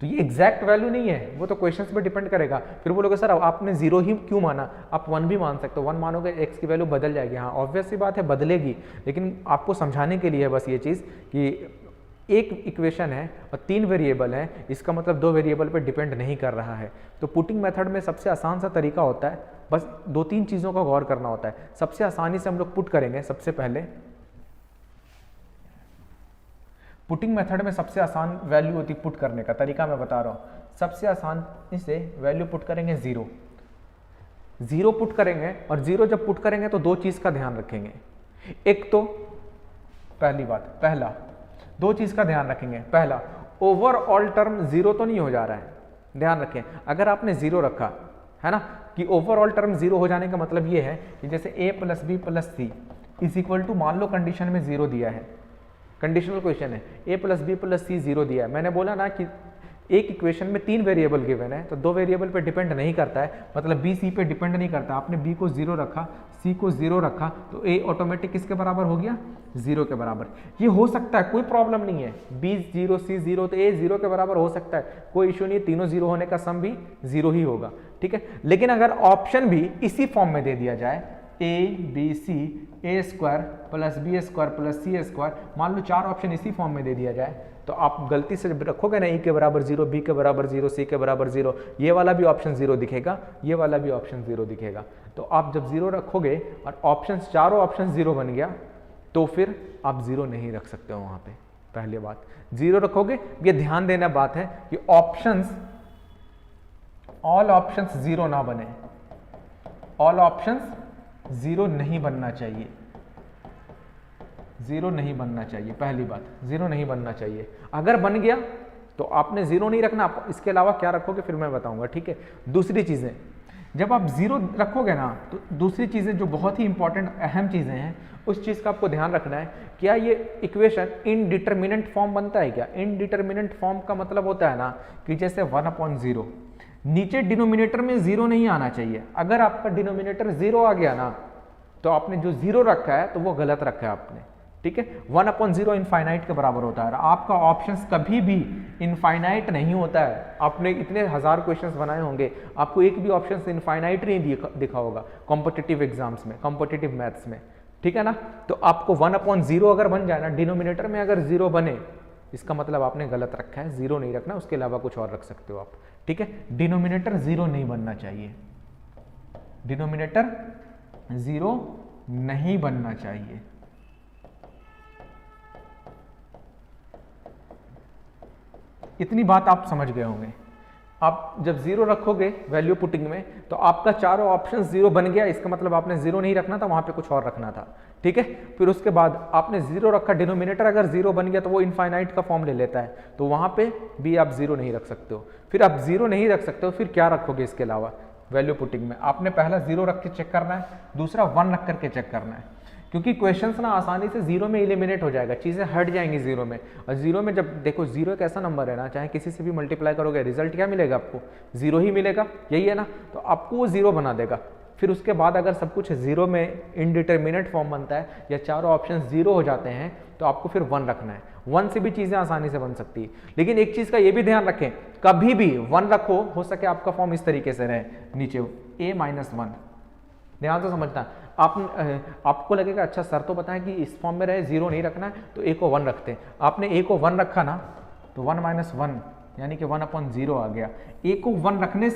तो ये एग्जैक्ट वैल्यू नहीं है, वो तो क्वेश्चंस पे डिपेंड करेगा। फिर बोलोगे सर आपने 0 ही क्यों माना, आप 1 भी मान सकते हो, 1 मानोगे x की वैल्यू बदल जाएगी। हाँ ऑब्वियस सी बात है बदलेगी, लेकिन आपको समझाने के लिए बस ये चीज़ कि एक इक्वेशन है और 3 वेरिएबल है, इसका मतलब 2 वेरिएबल पे डिपेंड नहीं कर रहा है। तो पुटिंग मेथड में सबसे आसान सा तरीका होता है, बस 2-3 चीज़ों का गौर करना होता है। सबसे आसानी से हम लोग पुट करेंगे, सबसे पहले पुटिंग मेथड में सबसे आसान वैल्यू होती पुट करने का तरीका मैं बता रहा हूँ। सबसे आसान इसे वैल्यू पुट करेंगे 0 पुट करेंगे, और 0 जब पुट करेंगे तो 2 चीज़ का ध्यान रखेंगे। एक तो पहला 2 चीज़ का ध्यान रखेंगे। पहला, ओवरऑल टर्म 0 तो नहीं हो जा रहा है, ध्यान रखें। अगर आपने 0 रखा है ना, कि ओवरऑल टर्म 0 हो जाने का मतलब ये है कि जैसे a plus b plus c is equal to, मान लो कंडीशन में 0 दिया है, कंडीशनल क्वेश्चन है, a plus b plus c 0 दिया है। मैंने बोला ना कि एक इक्वेशन में 3 वेरिएबल गिवन है, तो 2 वेरिएबल पे डिपेंड नहीं करता है, मतलब b c पे डिपेंड नहीं करता। आपने b को 0 रखा, c को 0 रखा, तो a ऑटोमेटिक किसके बराबर हो गया, 0 के बराबर। ये हो सकता है, कोई प्रॉब्लम नहीं है, b 0 c 0, तो a 0 के बराबर हो सकता है, कोई इशू नहीं है। तीनों 0 होने का सम भी 0 ही होगा। ठीक है, लेकिन अगर ऑप्शन भी इसी फॉर्म में दे दिया जाए, a b c a square plus B square plus C square, मान लो 4 ऑप्शन इसी फॉर्म में दे दिया जाए, तो आप गलती से रखोगे ना, ए के बराबर 0, बी के बराबर 0, सी के बराबर 0, ये वाला भी ऑप्शन 0 दिखेगा, ये वाला भी ऑप्शन 0 दिखेगा। तो आप जब 0 रखोगे और ऑप्शन, चारों ऑप्शन 0 बन गया, तो फिर आप 0 नहीं रख सकते हो वहाँ पे। पहली बात 0 रखोगे, ये ध्यान देना बात है कि ऑप्शंस, ऑल ऑप्शंस 0 ना बने, ऑल ऑप्शंस 0 नहीं बनना चाहिए, 0 नहीं बनना चाहिए। पहली बात 0 नहीं बनना चाहिए। अगर बन गया तो आपने 0 नहीं रखना, आप इसके अलावा क्या रखोगे फिर मैं बताऊंगा। ठीक है, दूसरी चीजें, जब आप 0 रखोगे ना, तो दूसरी चीजें जो बहुत ही इंपॉर्टेंट अहम चीजें हैं, उस चीज का आपको ध्यान रखना है। क्या ये इक्वेशन इनडिटरमिनेंट फॉर्म बनता है क्या? इनडिटरमिनेंट फॉर्म का मतलब होता है ना कि जैसे 1/0, नीचे डिनोमिनेटर में 0 नहीं आना चाहिए। अगर आपका डिनोमिनेटर 0 आ गया ना, तो आपने जो 0 रखा है तो वो गलत रखा है आपने। ठीक है, 1/0 इनफाइनाइट के बराबर होता है। आपका ऑप्शंस कभी भी इनफाइनाइट नहीं होता है। आपने इतने 1000 क्वेश्चंस बनाए होंगे, आपको एक भी ऑप्शन इनफाइनाइट नहीं दिखा होगा कॉम्पिटिटिव एग्जाम्स में, कॉम्पिटिटिव मैथ्स में। ठीक है ना, तो आपको 1/0 अगर बन जाए ना, डिनोमिनेटर में अगर 0 बने, इसका मतलब आपने गलत रखा है, 0 नहीं रखना, उसके अलावा कुछ और रख सकते हो आप। ठीक है, डिनोमिनेटर 0 नहीं बनना चाहिए, डिनोमिनेटर 0 नहीं बनना चाहिए। इतनी बात आप समझ गए होंगे। आप जब 0 रखोगे वैल्यू पुटिंग में, तो आपका चारों ऑप्शन 0 बन गया, इसका मतलब आपने 0 नहीं रखना था, वहां पे कुछ और रखना था। ठीक है, फिर उसके बाद आपने 0 रखा, डिनोमिनेटर अगर 0 बन गया तो वो इनफाइनाइट का फॉर्म ले लेता है, तो वहां पे भी आप 0 नहीं रख सकते हो। फिर आप 0 नहीं रख सकते हो, फिर क्या रखोगे इसके अलावा वैल्यू पुटिंग में? आपने पहला 0 रख के चेक करना है, दूसरा 1 रख करके चेक करना है, क्योंकि क्वेश्चंस ना आसानी से 0 में एलिमिनेट हो जाएगा, चीज़ें हट जाएंगी 0 में। और 0 में जब देखो, 0 एक ऐसा नंबर है ना, चाहे किसी से भी मल्टीप्लाई करोगे, रिजल्ट क्या मिलेगा आपको? 0 ही मिलेगा, यही है ना, तो आपको वो 0 बना देगा। फिर उसके बाद अगर सब कुछ 0 में इनडिटरमिनेट फॉर्म बनता है या चारों ऑप्शन 0 हो जाते हैं, तो आपको फिर 1 रखना है। 1 से भी चीज़ें आसानी से बन सकती है, लेकिन एक चीज़ का ये भी ध्यान रखें, कभी भी 1 रखो, हो सके आपका फॉर्म इस तरीके से रहे, नीचे a-1, ध्यान से समझना। आपको लगेगा अच्छा सर तो बताएं कि इस फॉर्म में रहे, 0 नहीं रखना है, तो a को 1 रखते हैं। आपने a को 1 रखा ना, तो 1-1 यानी कि 1/0 आ गया। a को 1 रखने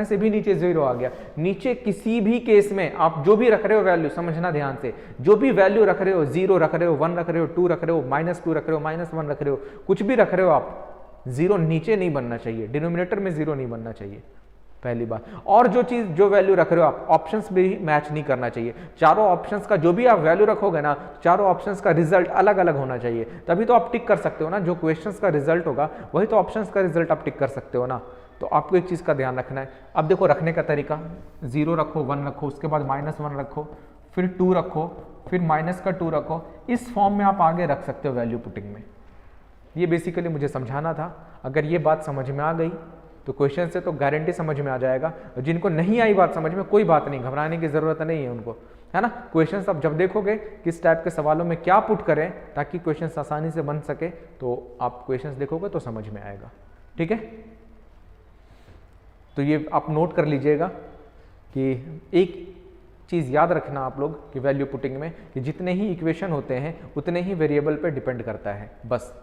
से भी नीचे 0 आ गया। नीचे किसी भी केस में आप जो भी रख रहे हो वैल्यू, समझना ध्यान से, जो भी वैल्यू रख रहे हो, 0 रख रहे हो, 1 रख रहे हो, 2 रख रहे हो, -2 रख रहे हो, -1 रख रहे हो, कुछ भी रख रहे हो आप, 0 नीचे नहीं बनना चाहिए, डिनोमिनेटर में 0 नहीं बनना चाहिए। पहली बात। और जो चीज़ जो वैल्यू रख रहे हो आप, ऑप्शंस भी मैच नहीं करना चाहिए। चारों ऑप्शंस का जो भी आप वैल्यू रखोगे ना, चारों ऑप्शंस का रिजल्ट अलग अलग होना चाहिए, तभी तो आप टिक कर सकते हो ना। जो क्वेश्चंस का रिजल्ट होगा वही तो ऑप्शंस का रिजल्ट आप टिक कर सकते हो ना। तो आपको एक चीज़ का ध्यान रखना है। अब देखो रखने का तरीका, 0 रखो, 1 रखो, उसके बाद -1 रखो, फिर 2 रखो, फिर माइनस का 2 रखो। इस फॉर्म में आप आगे रख सकते हो वैल्यू पुटिंग में। ये बेसिकली मुझे समझाना था। अगर ये बात समझ में आ गई तो क्वेश्चन से तो गारंटी समझ में आ जाएगा। जिनको नहीं आई बात समझ में, कोई बात नहीं, घबराने की ज़रूरत नहीं है उनको, है ना। क्वेश्चंस आप जब देखोगे किस टाइप के सवालों में क्या पुट करें ताकि क्वेश्चंस आसानी से बन सके, तो आप क्वेश्चंस देखोगे तो समझ में आएगा। ठीक है, तो ये आप नोट कर लीजिएगा कि एक चीज़ याद रखना आप लोग कि वैल्यू पुटिंग में कि जितने ही इक्वेशन होते हैं उतने ही वेरिएबल पे डिपेंड करता है, बस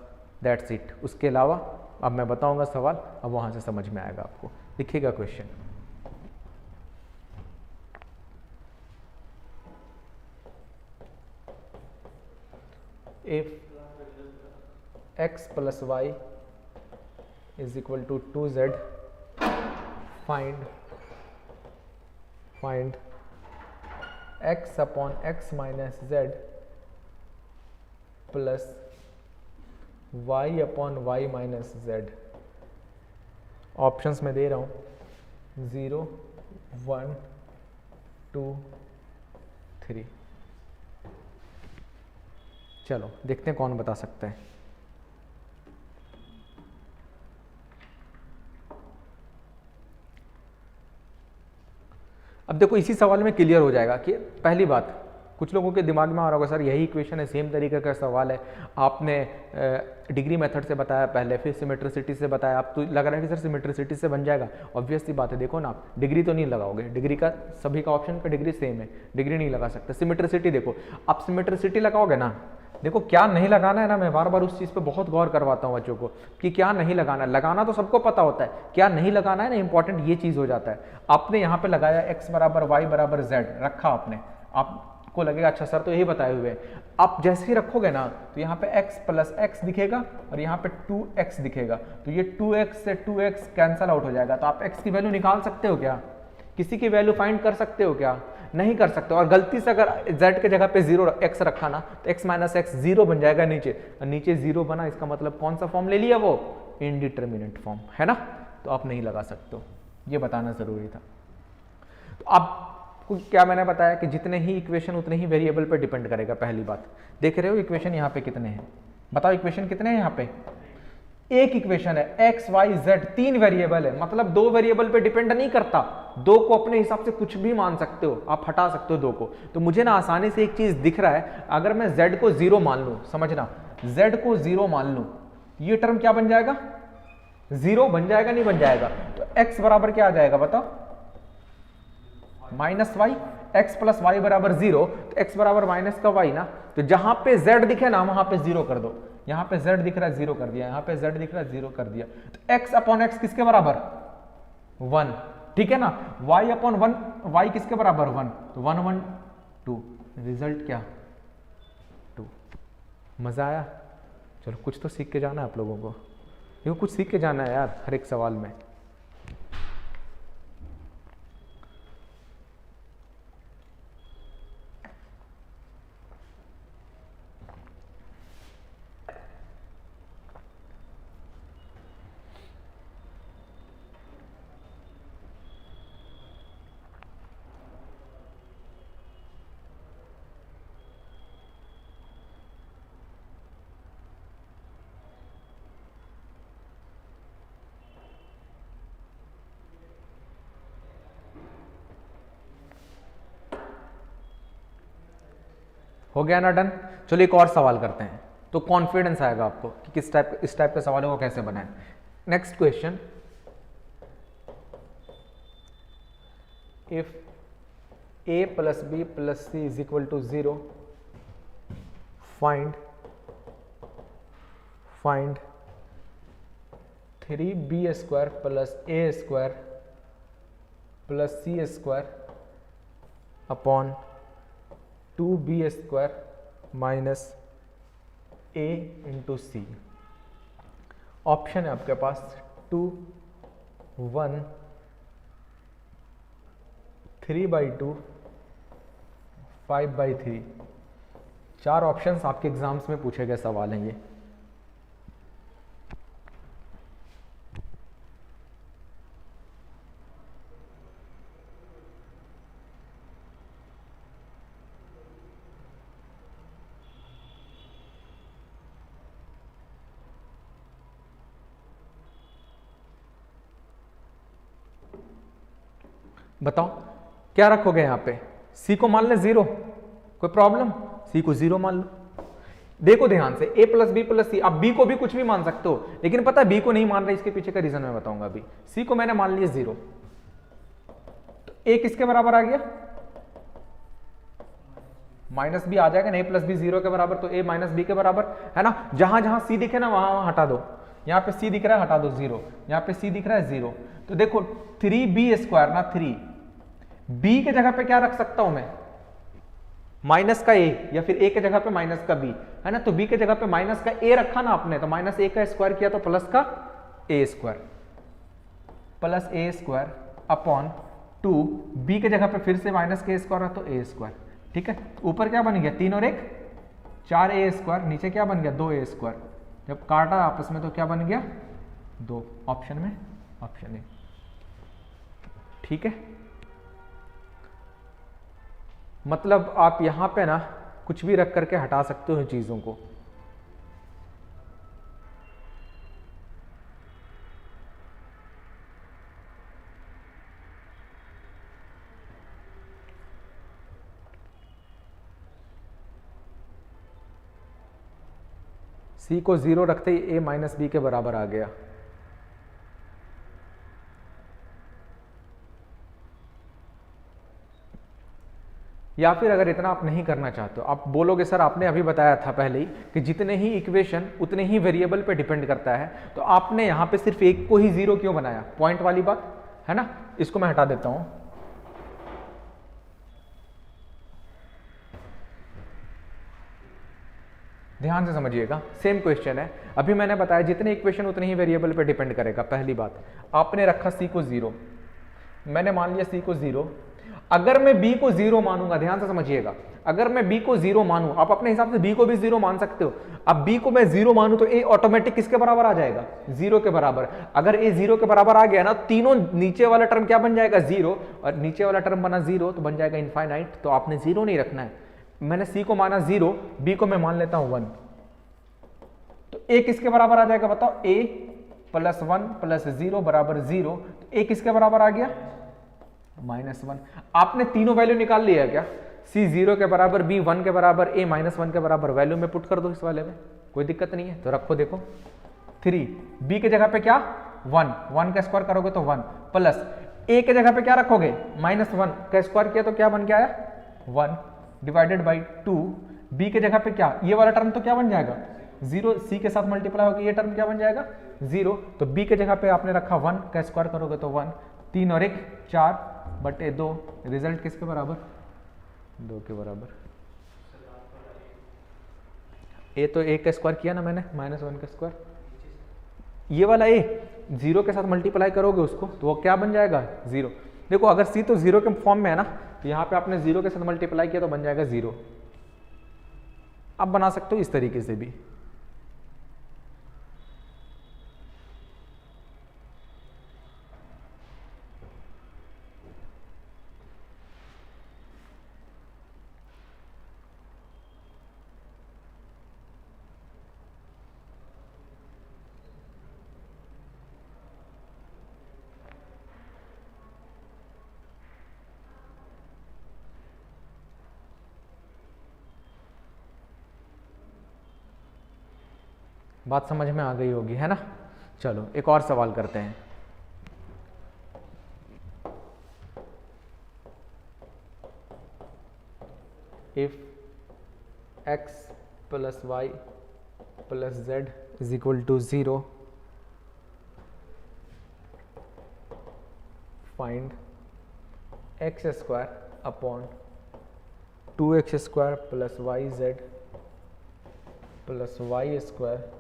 दैट्स इट। उसके अलावा अब मैं बताऊंगा सवाल, अब वहाँ से समझ में आएगा आपको। लिखिएगा question, if x + y = 2z, find x upon x minus z plus y upon y minus z। Options में दे रहा हूँ 0, 1, 2, 3। चलो देखते हैं कौन बता सकता है। अब देखो इसी सवाल में क्लियर हो जाएगा कि पहली बात कुछ लोगों के दिमाग में आ रहा होगा, सर यही इक्वेशन है, सेम तरीके का सवाल है, आपने डिग्री मेथड से बताया पहले, फिर सिमेट्रिसिटी से बताया, अब तो लग रहा है कि सर सिमेट्रिसिटी से बन जाएगा। ऑब्वियस सी बात है, देखो ना आप डिग्री तो नहीं लगाओगे, डिग्री का सभी का ऑप्शन पे डिग्री सेम है, डिग्री नहीं लगा सकते। सिमेट्रिसिटी देखो, आप सिमेट्रिसिटी लगाओगे ना, देखो क्या नहीं लगाना है ना, मैं बार बार उस चीज़ पे बहुत गौर करवाता हूँ बच्चों को कि क्या नहीं लगाना है। लगाना तो सबको पता होता है, क्या नहीं लगाना है ना, इंपॉर्टेंट ये चीज़ हो जाता है। आपने यहाँ पे लगाया x = y = z रखा आपने, आपको लगेगा अच्छा सर तो यही बताए हुए हैं। आप जैसे ही रखोगे ना तो यहाँ पे x + x दिखेगा और यहाँ पे 2x दिखेगा, तो ये 2x से 2x कैंसल आउट हो जाएगा। तो आप x की वैल्यू निकाल सकते हो क्या? किसी की वैल्यू फाइंड कर सकते हो क्या? नहीं कर सकते। और गलती से अगर z के जगह पे 0 x रखा ना तो x - x 0 बन जाएगा नीचे, और नीचे 0 बना, इसका मतलब कौन सा फॉर्म ले लिया? वो इनडिटर्मिनेट फॉर्म, है ना। तो आप नहीं लगा सकते हो, ये बताना जरूरी था। तो आपको क्या मैंने बताया कि जितने ही इक्वेशन उतने ही वेरिएबल पे डिपेंड करेगा। पहली बात, देख रहे हो इक्वेशन यहाँ पे कितने हैं? बताओ इक्वेशन कितने हैं यहाँ पे? एक इक्वेशन है, x y z 3 वेरिएबल है, मतलब 2 वेरिएबल पे डिपेंड नहीं करता। 2 को अपने हिसाब से कुछ भी मान सकते हो, आप हटा सकते हो 2 को। तो मुझे ना आसानी से एक चीज दिख रहा है, अगर मैं z को 0 मान लूं, समझना, z को 0 मान लूं, ये टर्म क्या बन जाएगा? 0 बन जाएगा, नहीं बन जाएगा? तो x बराबर क्या आ जाएगा बताओ? -y, x + y = 0, तो x बराबर माइनस का y ना। तो जहां पे z दिखे ना वहां पे 0 कर दो। यहाँ पे z दिख रहा है 0 कर दिया, यहाँ पे z दिख रहा है 0 कर दिया। तो x upon x किसके बराबर? 1, ठीक है ना। y upon 1, y किसके बराबर? 1, तो 1 1 2, रिजल्ट क्या? 2। मजा आया? चलो कुछ तो सीख के जाना है आप लोगों को, देखो कुछ सीख के जाना है यार हर एक सवाल में। हो गया ना डन? चलो एक और सवाल करते हैं, तो कॉन्फिडेंस आएगा आपको कि इस टाइप के सवालों को कैसे बनाएं। Next question, if a + b + c = 0, find 3b² + a² + c² upon 2b² - a × c। Option है आपके पास 2, 1, 3/2, 5/3। 4 ऑप्शंस आपके एग्जाम्स में पूछे गए सवाल हैं ये। बताओ क्या रखोगे यहाँ पे? सी को मान ले 0, कोई प्रॉब्लम? सी को 0 मान लो। देखो ध्यान से, a प्लस बी प्लस सी, अब b को भी कुछ भी मान सकते हो, लेकिन पता है b को नहीं मान रहे, इसके पीछे का रीजन मैं बताऊंगा अभी। c को मैंने मान लिया 0, तो a किसके बराबर आ गया? माइनस बी आ जाएगा ना, a प्लस बी 0 के बराबर, तो a माइनस बी के बराबर है ना। जहां जहां c दिखे ना वहां हटा दो। यहाँ पे c दिख रहा है, हटा दो 0, यहाँ पे c दिख रहा है 0, तो देखो 3b² ना 3, b के जगह पे क्या रख सकता हूं मैं? माइनस का a, या फिर a के जगह पे माइनस का b, है ना। तो b के जगह पे माइनस का a रखा ना आपने, तो माइनस a का स्क्वायर किया तो प्लस का a², plus a² upon 2, b के जगह पे फिर से माइनस का स्क्वायर है तो a²। ठीक है, ऊपर क्या बन गया? 3 और 1 4a², नीचे क्या बन गया? 2a²। जब काटा आपस में तो क्या बन गया? 2। ऑप्शन में ऑप्शन ए। ठीक है, मतलब आप यहां पे ना कुछ भी रख करके हटा सकते हो चीजों को। सी को 0 रखते ही a माइनस बी के बराबर आ गया। या फिर अगर इतना आप नहीं करना चाहते हो, आप बोलोगे सर आपने अभी बताया था पहले ही कि जितने ही इक्वेशन उतने ही वेरिएबल पे डिपेंड करता है, तो आपने यहां पे सिर्फ एक को ही 0 क्यों बनाया? पॉइंट वाली बात है ना। इसको मैं हटा देता हूं। ध्यान से समझिएगा, सेम क्वेश्चन है। अभी मैंने बताया जितने इक्वेशन उतने ही वेरिएबल पे डिपेंड करेगा। पहली बात, आपने रखा सी को 0, मैंने मान लिया सी को 0। अगर मैं b को 0 मानूंगा, ध्यान से समझिएगा, अगर मैं b को 0 मानूं, आप अपने हिसाब से b को भी 0 मान सकते हो। अब b को मैं 0 मानूं तो a ऑटोमेटिक किसके बराबर आ जाएगा? 0 के बराबर। अगर a 0 के बराबर आ गया ना, तीनों नीचे वाला टर्म क्या बन जाएगा? 0, और नीचे वाला टर्म बना 0 तो बन जाएगा इनफाइनाइट। तो आपने 0 नहीं रखना है। मैंने c को माना 0, b को मैं मान लेता हूं 1, तो a किसके बराबर आ जाएगा? बताओ, a प्लस 1 प्लस 0 बराबर 0, तो a किसके बराबर आ गया? -1। आपने तीनों वैल्यू निकाल लिया क्या? c 0 के बराबर, b 1 के बराबर, a -1 के बराबर, वैल्यू में पुट कर दो इस वाले में, कोई दिक्कत नहीं है। तो रखो, देखो 3, b के जगह पे क्या? 1, 1 का स्क्वायर करोगे तो 1, प्लस a के जगह पे क्या रखोगे? -1 का स्क्वायर किया तो क्या बन के आया? 1 डिवाइडेड बाई 2, b के जगह पे क्या? ये वाला टर्म तो क्या बन जाएगा? 0, c के साथ मल्टीप्लाई होकर ये टर्म क्या बन जाएगा? 0। तो b के जगह पे आपने रखा 1 का स्क्वायर करोगे तो 1, 3 और 1 4 बटे 2, रिजल्ट किसके बराबर? 2 के बराबर। a तो a का स्क्वायर किया ना मैंने, -1 का स्क्वायर, ये वाला a 0 के साथ मल्टीप्लाई करोगे उसको तो वो क्या बन जाएगा? 0। देखो अगर c तो 0 के फॉर्म में है ना, तो यहाँ पे आपने 0 के साथ मल्टीप्लाई किया तो बन जाएगा 0। आप बना सकते हो इस तरीके से भी। बात समझ में आ गई होगी, है ना। चलो एक और सवाल करते हैं। If x plus y plus z is equal to 0, find x square upon 2x² plus y z plus y square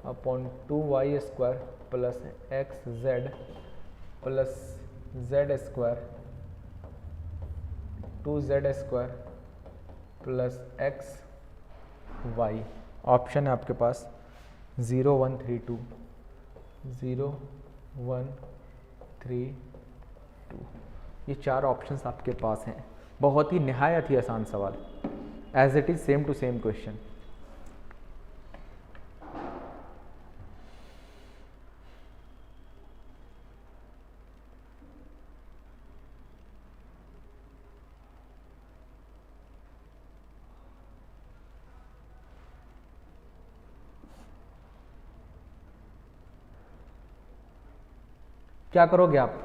upon 2y² plus x z plus z square 2z² plus x y. Option है आपके पास 0 1 3 2, 0 1 3 2। ये 4 options आपके पास हैं। बहुत ही निहायत ही आसान सवाल, as it is same to same question. क्या करोगे आप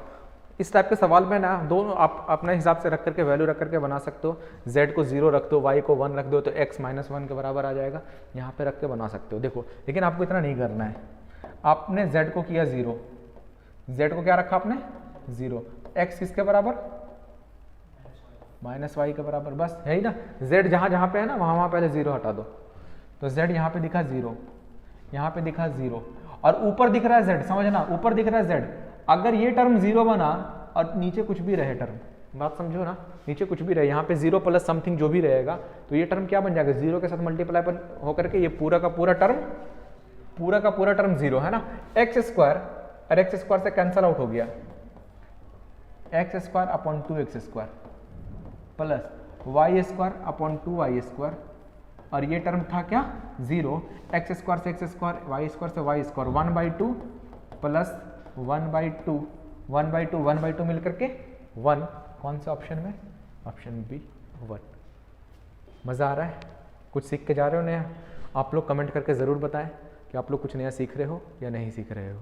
इस टाइप के सवाल में ना, दोनों आप अपने हिसाब से रख करके वैल्यू रख करके बना सकते हो। z को 0 रख दो, y को 1 रख दो, तो x -1 के बराबर आ जाएगा। यहाँ पे रख के बना सकते हो। देखो लेकिन आपको इतना नहीं करना है। आपने z को किया 0, z को क्या रखा आपने 0, x किसके बराबर -y के बराबर, बस है ही ना। z जहाँ जहाँ पे है ना वहाँ पहले 0 हटा दो, तो z यहाँ पे दिखा 0, यहाँ पे दिखा 0 और ऊपर दिख रहा है z। समझना, ऊपर दिख रहा है z। अगर ये टर्म 0 बना और नीचे कुछ भी रहे टर्म, बात समझो ना, नीचे कुछ भी रहे, यहाँ पे 0 प्लस समथिंग जो भी रहेगा, तो ये टर्म क्या बन जाएगा 0 के साथ मल्टीप्लाई होकर के ये पूरा का पूरा टर्म 0 है ना। x² और x² से कैंसल आउट हो गया, x² upon 2x² plus y² upon 2y², और ये टर्म था क्या 0, x² से x², y² से y², 1/2 प्लस 1/2, 1/2, 1/2 मिलकर के 1। कौन से ऑप्शन में, ऑप्शन बी 1। मज़ा आ रहा है, कुछ सीख के जा रहे हो नया? आप लोग कमेंट करके ज़रूर बताएं कि आप लोग कुछ नया सीख रहे हो या नहीं सीख रहे हो।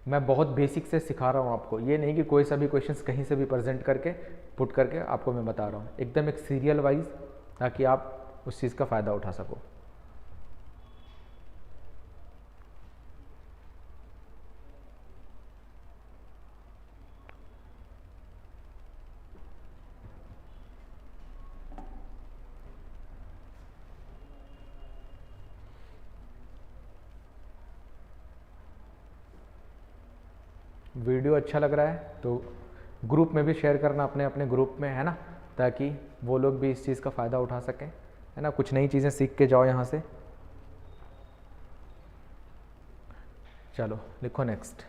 मैं बहुत बेसिक से सिखा रहा हूँ आपको, ये नहीं कि कोई सा भी क्वेश्चंस कहीं से भी प्रेजेंट करके पुट करके आपको मैं बता रहा हूँ, एकदम एक सीरियल वाइज, ताकि आप उस चीज़ का फ़ायदा उठा सको। वीडियो अच्छा लग रहा है तो ग्रुप में भी शेयर करना, अपने अपने ग्रुप में, है ना, ताकि वो लोग भी इस चीज़ का फ़ायदा उठा सकें, है ना, कुछ नई चीज़ें सीख के जाओ यहाँ से। चलो लिखो next.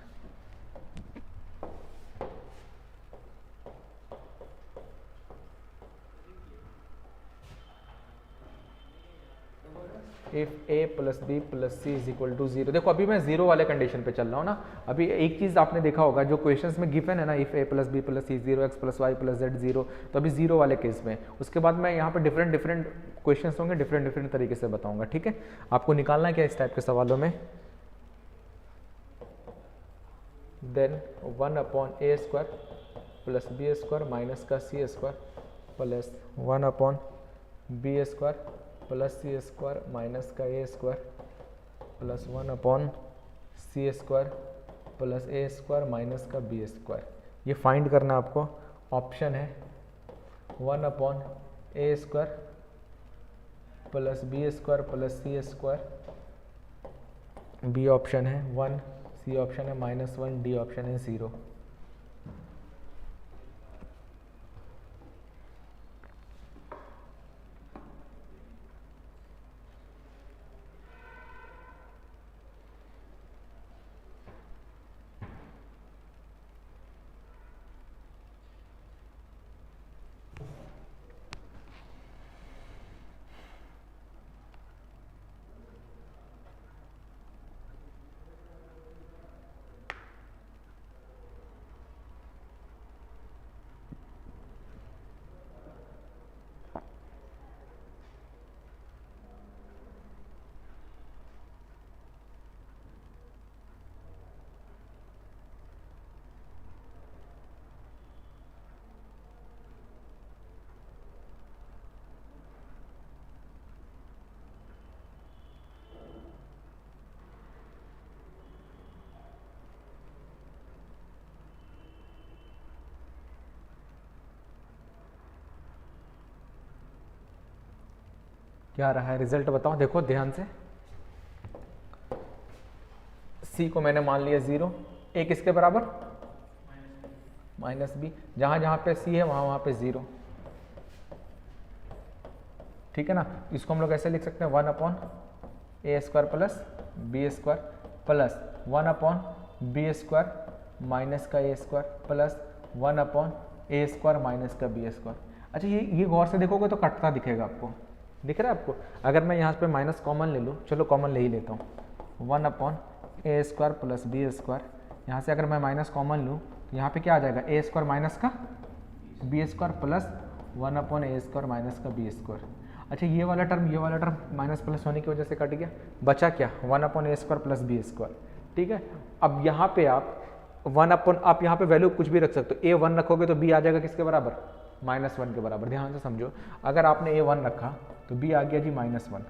If a plus b plus c is equal to 0। देखो अभी मैं 0 वाले कंडीशन पे चल रहा हूँ ना। अभी एक चीज़ आपने देखा होगा जो क्वेश्चंस में गिवन है ना, if a plus b plus c 0, x plus y plus z 0, तो अभी 0 वाले केस में। उसके बाद मैं यहाँ पे डिफरेंट क्वेश्चंस होंगे, डिफरेंट तरीके से बताऊंगा, ठीक है। आपको निकालना क्या इस टाइप के सवालों में, then 1/a² plus b² minus का c² plus 1/b² plus c² minus का a² plus 1/c² plus a² minus का b²। ये फाइंड करना आपको। ऑप्शन है 1/a² plus b² plus c², B option है 1, सी ऑप्शन है -1, डी ऑप्शन है 0। क्या रहा है रिजल्ट बताओ, देखो ध्यान से। सी को मैंने मान लिया 0, ए किसके बराबर, माइनस बी, जहाँ जहाँ पे सी है वहाँ वहाँ पे 0, ठीक है ना। इसको हम लोग ऐसे लिख सकते हैं 1/a² plus b² plus 1/b² minus का a² प्लस 1/a² माइनस का b²। अच्छा ये गौर से देखोगे तो कटता दिखेगा आपको, दिख रहा है आपको। अगर मैं यहाँ पे माइनस कॉमन ले लूँ, चलो कॉमन ले ही लेता हूँ, 1/a² प्लस b², यहाँ से अगर मैं माइनस कॉमन लूँ तो यहाँ पे क्या आ जाएगा, a² माइनस का b² प्लस 1/a² माइनस का b²। अच्छा ये वाला टर्म माइनस प्लस होने की वजह से कट गया, बचा क्या, 1/a² प्लस b², ठीक है। अब यहाँ पे आप आप यहाँ पे वैल्यू कुछ भी रख सकते हो, a 1 रखोगे तो b आ जाएगा किसके बराबर, -1 के बराबर। ध्यान से समझो, अगर आपने a 1 रखा तो b आ गया जी -1,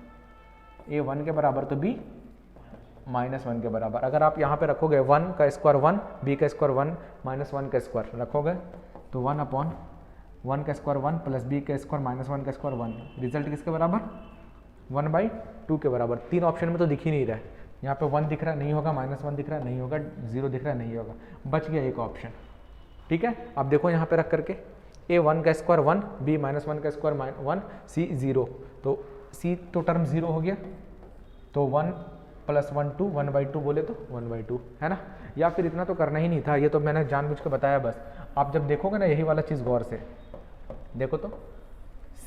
a 1 के बराबर तो b -1 के बराबर। अगर आप यहाँ पे रखोगे 1 का स्क्वायर 1, b का स्क्वायर 1, -1 का स्क्वायर रखोगे तो 1/1 का स्क्वायर 1 प्लस b का स्क्वायर -1 का स्क्वायर 1, रिजल्ट किसके बराबर, 1/2 के बराबर। 3 ऑप्शन में तो दिख ही नहीं रहा है, यहाँ पे 1 दिख रहा नहीं होगा, -1 दिख रहा नहीं होगा, 0 दिख रहा नहीं होगा, बच गया एक ऑप्शन, ठीक है। अब देखो यहाँ पे रख करके a 1 का स्क्वायर 1, b -1 का स्क्वायर 1, c 0, तो c तो टर्म 0 हो गया, तो 1 + 1 2, 1/2 बोले तो 1/2 है ना। या फिर इतना तो करना ही नहीं था, ये तो मैंने जानबूझ के बताया बस। आप जब देखोगे ना यही वाला चीज़ गौर से देखो तो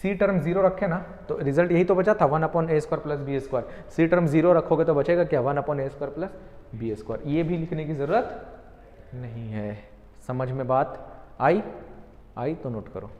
c टर्म 0 रखे ना तो रिजल्ट यही तो बचा था, 1/a² plus b²। c term 0 रखोगे तो बचेगा क्या, 1/a² प्लस b²। ये भी लिखने की ज़रूरत नहीं है। समझ में बात आई तो नोट करो।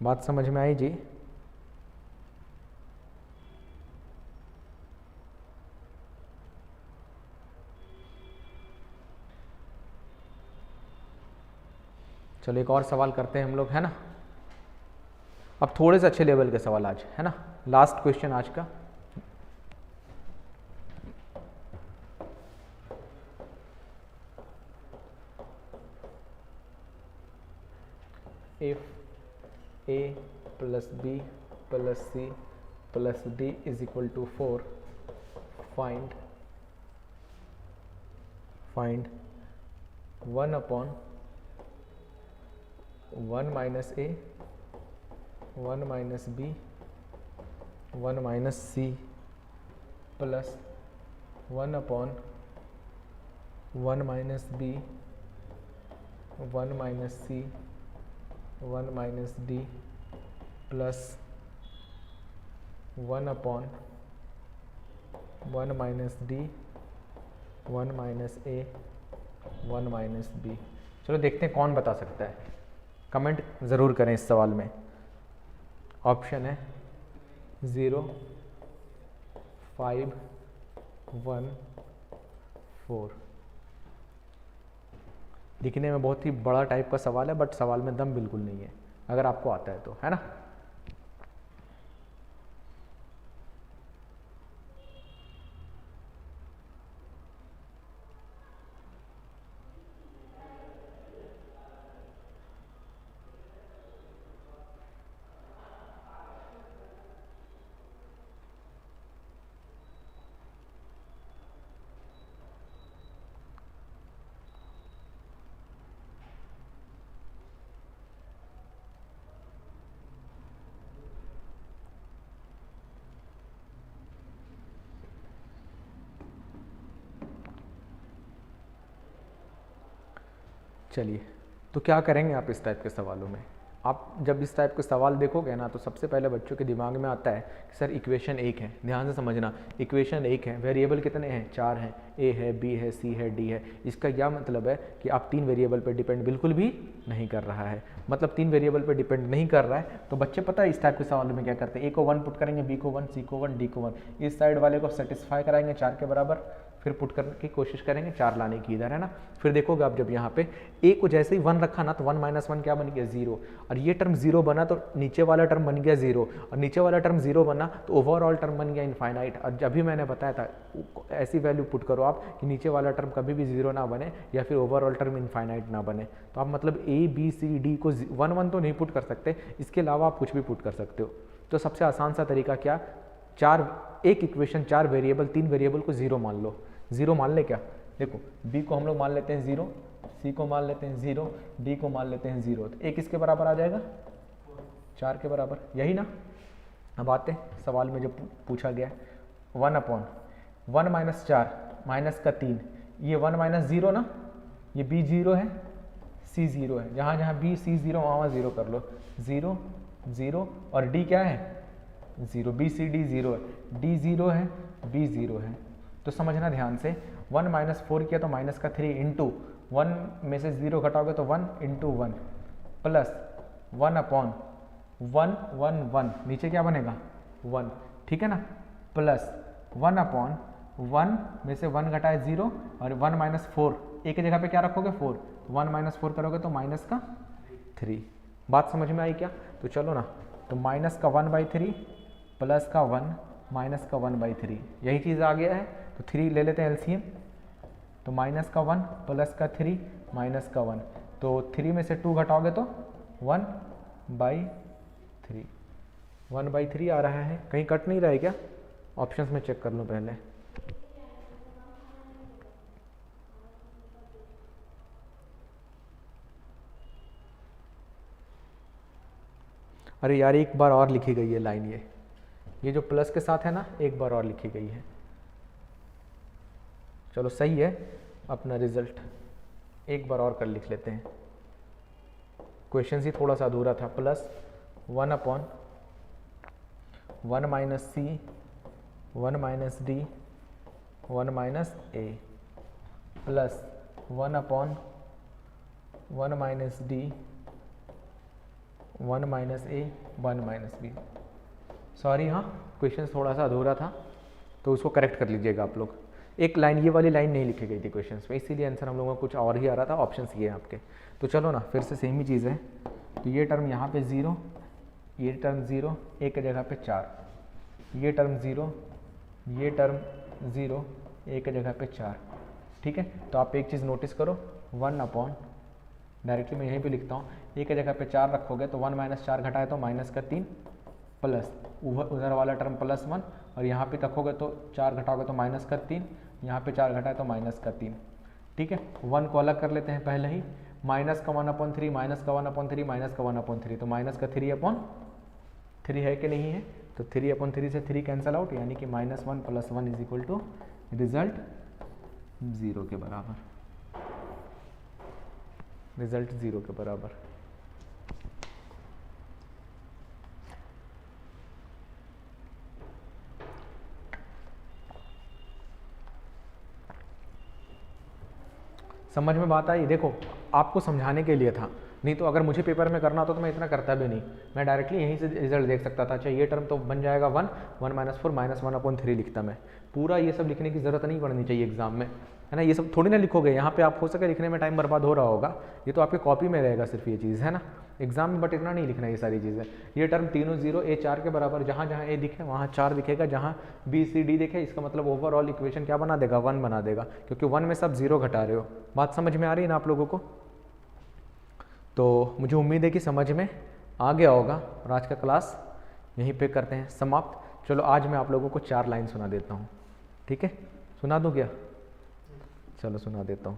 बात समझ में आई जी। चलो एक और सवाल करते हैं हम लोग, है ना। अब थोड़े से अच्छे लेवल के सवाल आज, है ना। लास्ट क्वेश्चन आज का, if a plus b plus c plus d is equal to 4, find 1/1 minus a, 1 minus b, 1 minus c plus 1/1 minus b, 1 minus c, 1 minus d plus 1/1 minus d, 1 minus a, 1 minus b। चलो देखते हैं कौन बता सकता है, comment ज़रूर करें इस सवाल में। ऑप्शन है 0, 5, 1, 4। दिखने में बहुत ही बड़ा टाइप का सवाल है, बट सवाल में दम बिल्कुल नहीं है, अगर आपको आता है तो, है ना। चलिए, तो क्या करेंगे आप इस टाइप के सवालों में, आप जब इस टाइप के सवाल देखोगे ना तो सबसे पहले बच्चों के दिमाग में आता है कि सर इक्वेशन एक है, ध्यान से समझना, इक्वेशन एक है, वेरिएबल कितने हैं, 4 हैं, ए है, बी है, सी है, डी है। इसका क्या मतलब है कि आप 3 वेरिएबल पर डिपेंड बिल्कुल भी नहीं कर रहा है, मतलब 3 वेरिएबल पर डिपेंड नहीं कर रहा है। तो बच्चे पता है इस टाइप के सवालों में क्या करते हैं, ए को 1 पुट करेंगे, बी को 1, सी को 1, डी को 1, इस साइड वाले को सेटिस्फाई कराएंगे 4 के बराबर, फिर पुट करने की कोशिश करेंगे 4 लाने की इधर, है ना। फिर देखोगे आप जब यहाँ पे ए को जैसे ही 1 रखा ना तो 1 - 1 क्या बन गया, 0, और ये टर्म 0 बना तो नीचे वाला टर्म बन गया 0, और नीचे वाला टर्म 0 बना तो ओवरऑल टर्म बन गया इनफाइनाइट। और जब भी मैंने बताया था ऐसी वैल्यू पुट करो आप कि नीचे वाला टर्म कभी भी 0 ना बने या फिर ओवरऑल टर्म इनफाइनाइट ना बने। तो आप मतलब ए बी सी डी को 1 तो नहीं पुट कर सकते, इसके अलावा आप कुछ भी पुट कर सकते हो। तो सबसे आसान सा तरीका क्या, एक इक्वेशन 4 वेरिएबल, 3 वेरिएबल को 0 मान लो। 0 मान ले क्या, देखो बी को हम लोग मान लेते हैं 0, सी को मान लेते हैं 0, डी को मान लेते हैं 0, तो ए किसके बराबर आ जाएगा, 4 के बराबर, यही ना। अब आते हैं सवाल में जो पूछा गया है, 1/1 - 4 माइनस का 3, ये 1 - 0 ना, ये बी 0 है, सी 0 है, जहाँ जहाँ बी सी 0 वहाँ 0 कर लो, 0 0, और डी क्या है 0, बी सी डी 0 है, डी 0 है, बी 0 है। तो समझना ध्यान से, 1 - 4 किया तो माइनस का 3 इंटू 1 में से 0 घटाओगे तो 1 × 1 प्लस 1/1, नीचे क्या बनेगा 1, ठीक है ना, प्लस 1/1 में से 1 घटाए 0, और 1 - 4 एक की जगह पे क्या रखोगे 4, 1 - 4 करोगे तो माइनस का 3। बात समझ में आई क्या, तो चलो ना, तो माइनस का 1/3 प्लस का 1 माइनस का 1/3, यही चीज़ आ गया है। तो 3 ले लेते हैं एलसीएम, तो माइनस का 1 प्लस का 3 माइनस का 1, तो 3 में से 2 घटाओगे तो 1/3, 1/3 आ रहा है, कहीं कट नहीं रहा है क्या, ऑप्शंस में चेक कर लो पहले। अरे यार एक बार और लिखी गई है लाइन, ये जो प्लस के साथ है ना एक बार और लिखी गई है। चलो सही है, अपना रिजल्ट एक बार और कर लिख लेते हैं, क्वेश्चन ही थोड़ा सा अधूरा था। Plus 1/1 - c 1 - d 1 - a plus 1/1 - d 1 - a 1 - b। Sorry हाँ, क्वेश्चन थोड़ा सा अधूरा था तो उसको करेक्ट कर लीजिएगा आप लोग। एक लाइन, ये वाली लाइन नहीं लिखी गई थी क्वेश्चन में, इसीलिए आंसर हम लोगों को कुछ और ही आ रहा था, ऑप्शंस ये हैं आपके। तो चलो ना फिर से सेम ही चीज़ है, तो ये टर्म यहाँ पे 0, ये टर्म 0, एक की जगह पे 4, ये टर्म 0, ये टर्म 0, एक की जगह पे 4, ठीक है। तो आप एक चीज़ नोटिस करो, 1/, डायरेक्टली मैं यहीं पे लिखता हूँ, एक की जगह पे 4 रखोगे तो 1 - 4 घटाए तो माइनस का 3, प्लस उधर वाला टर्म +1, और यहाँ पे रखोगे तो 4 घटाओगे तो माइनस का 3, यहाँ पे 4 घटाए तो माइनस का 3, ठीक है। 1 को अलग कर लेते हैं पहले ही, माइनस का 1/3 माइनस का 1/3 माइनस का 1/3, तो माइनस का 3/3 है कि नहीं है, तो 3/3 से 3 कैंसल आउट, यानी कि -1 + 1 = रिजल्ट 0 के बराबर, रिजल्ट 0 के बराबर। समझ में बात आई, देखो आपको समझाने के लिए था, नहीं तो अगर मुझे पेपर में करना होता तो मैं इतना करता भी नहीं, मैं डायरेक्टली यहीं से रिजल्ट देख सकता था। अच्छा ये टर्म तो बन जाएगा 1 - 4 -1/3 लिखता मैं, पूरा ये सब लिखने की ज़रूरत नहीं पड़नी चाहिए एग्जाम में, है ना। ये सब थोड़ी ना लिखोगे यहाँ पे, आप हो सके लिखने में टाइम बर्बाद हो रहा होगा, ये तो आपके कॉपी में रहेगा सिर्फ ये चीज़, है ना। एग्जाम में बट इतना नहीं लिखना ये सारी चीज़ें। ये टर्म तीनों 0, a 4 के बराबर, जहाँ जहाँ a दिखे वहाँ 4 दिखेगा, जहाँ b c d दिखे इसका मतलब ओवरऑल इक्वेशन क्या बना देगा 1 बना देगा, क्योंकि 1 में सब 0 घटा रहे हो। बात समझ में आ रही है ना आप लोगों को, तो मुझे उम्मीद है कि समझ में आ गया होगा, और आज का क्लास यहीं पे करते हैं समाप्त। चलो आज मैं आप लोगों को 4 लाइन सुना देता हूँ, ठीक है, सुना दूँ क्या, चलो सुना देता हूँ।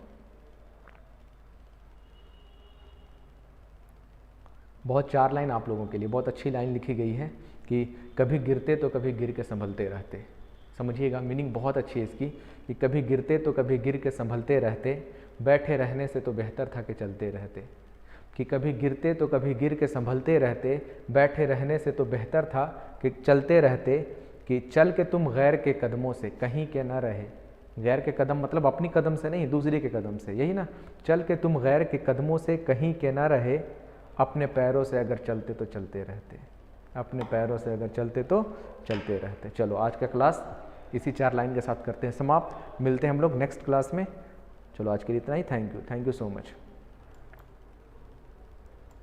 बहुत 4 लाइन आप लोगों के लिए, बहुत अच्छी लाइन लिखी गई है कि कभी गिरते तो कभी गिर के संभलते रहते। समझिएगा, मीनिंग बहुत अच्छी है इसकी कि कभी गिरते तो कभी गिर के संभलते रहते, बैठे रहने से तो बेहतर था कि चलते रहते। कि कभी गिरते तो कभी गिर के संभलते रहते, बैठे रहने से तो बेहतर था कि चलते रहते, कि चल के तुम गैर के कदमों से कहीं के ना रहे। गैर के कदम मतलब अपनी कदम से नहीं, दूसरे के कदम से, यही ना। चल के तुम गैर के कदमों से कहीं के ना रहे, अपने पैरों से अगर चलते तो चलते रहते, अपने पैरों से अगर चलते तो चलते रहते। चलो आज का क्लास इसी 4 लाइन के साथ करते हैं समाप्त। मिलते हैं हम लोग नेक्स्ट क्लास में। चलो आज के लिए इतना ही। Thank you so much.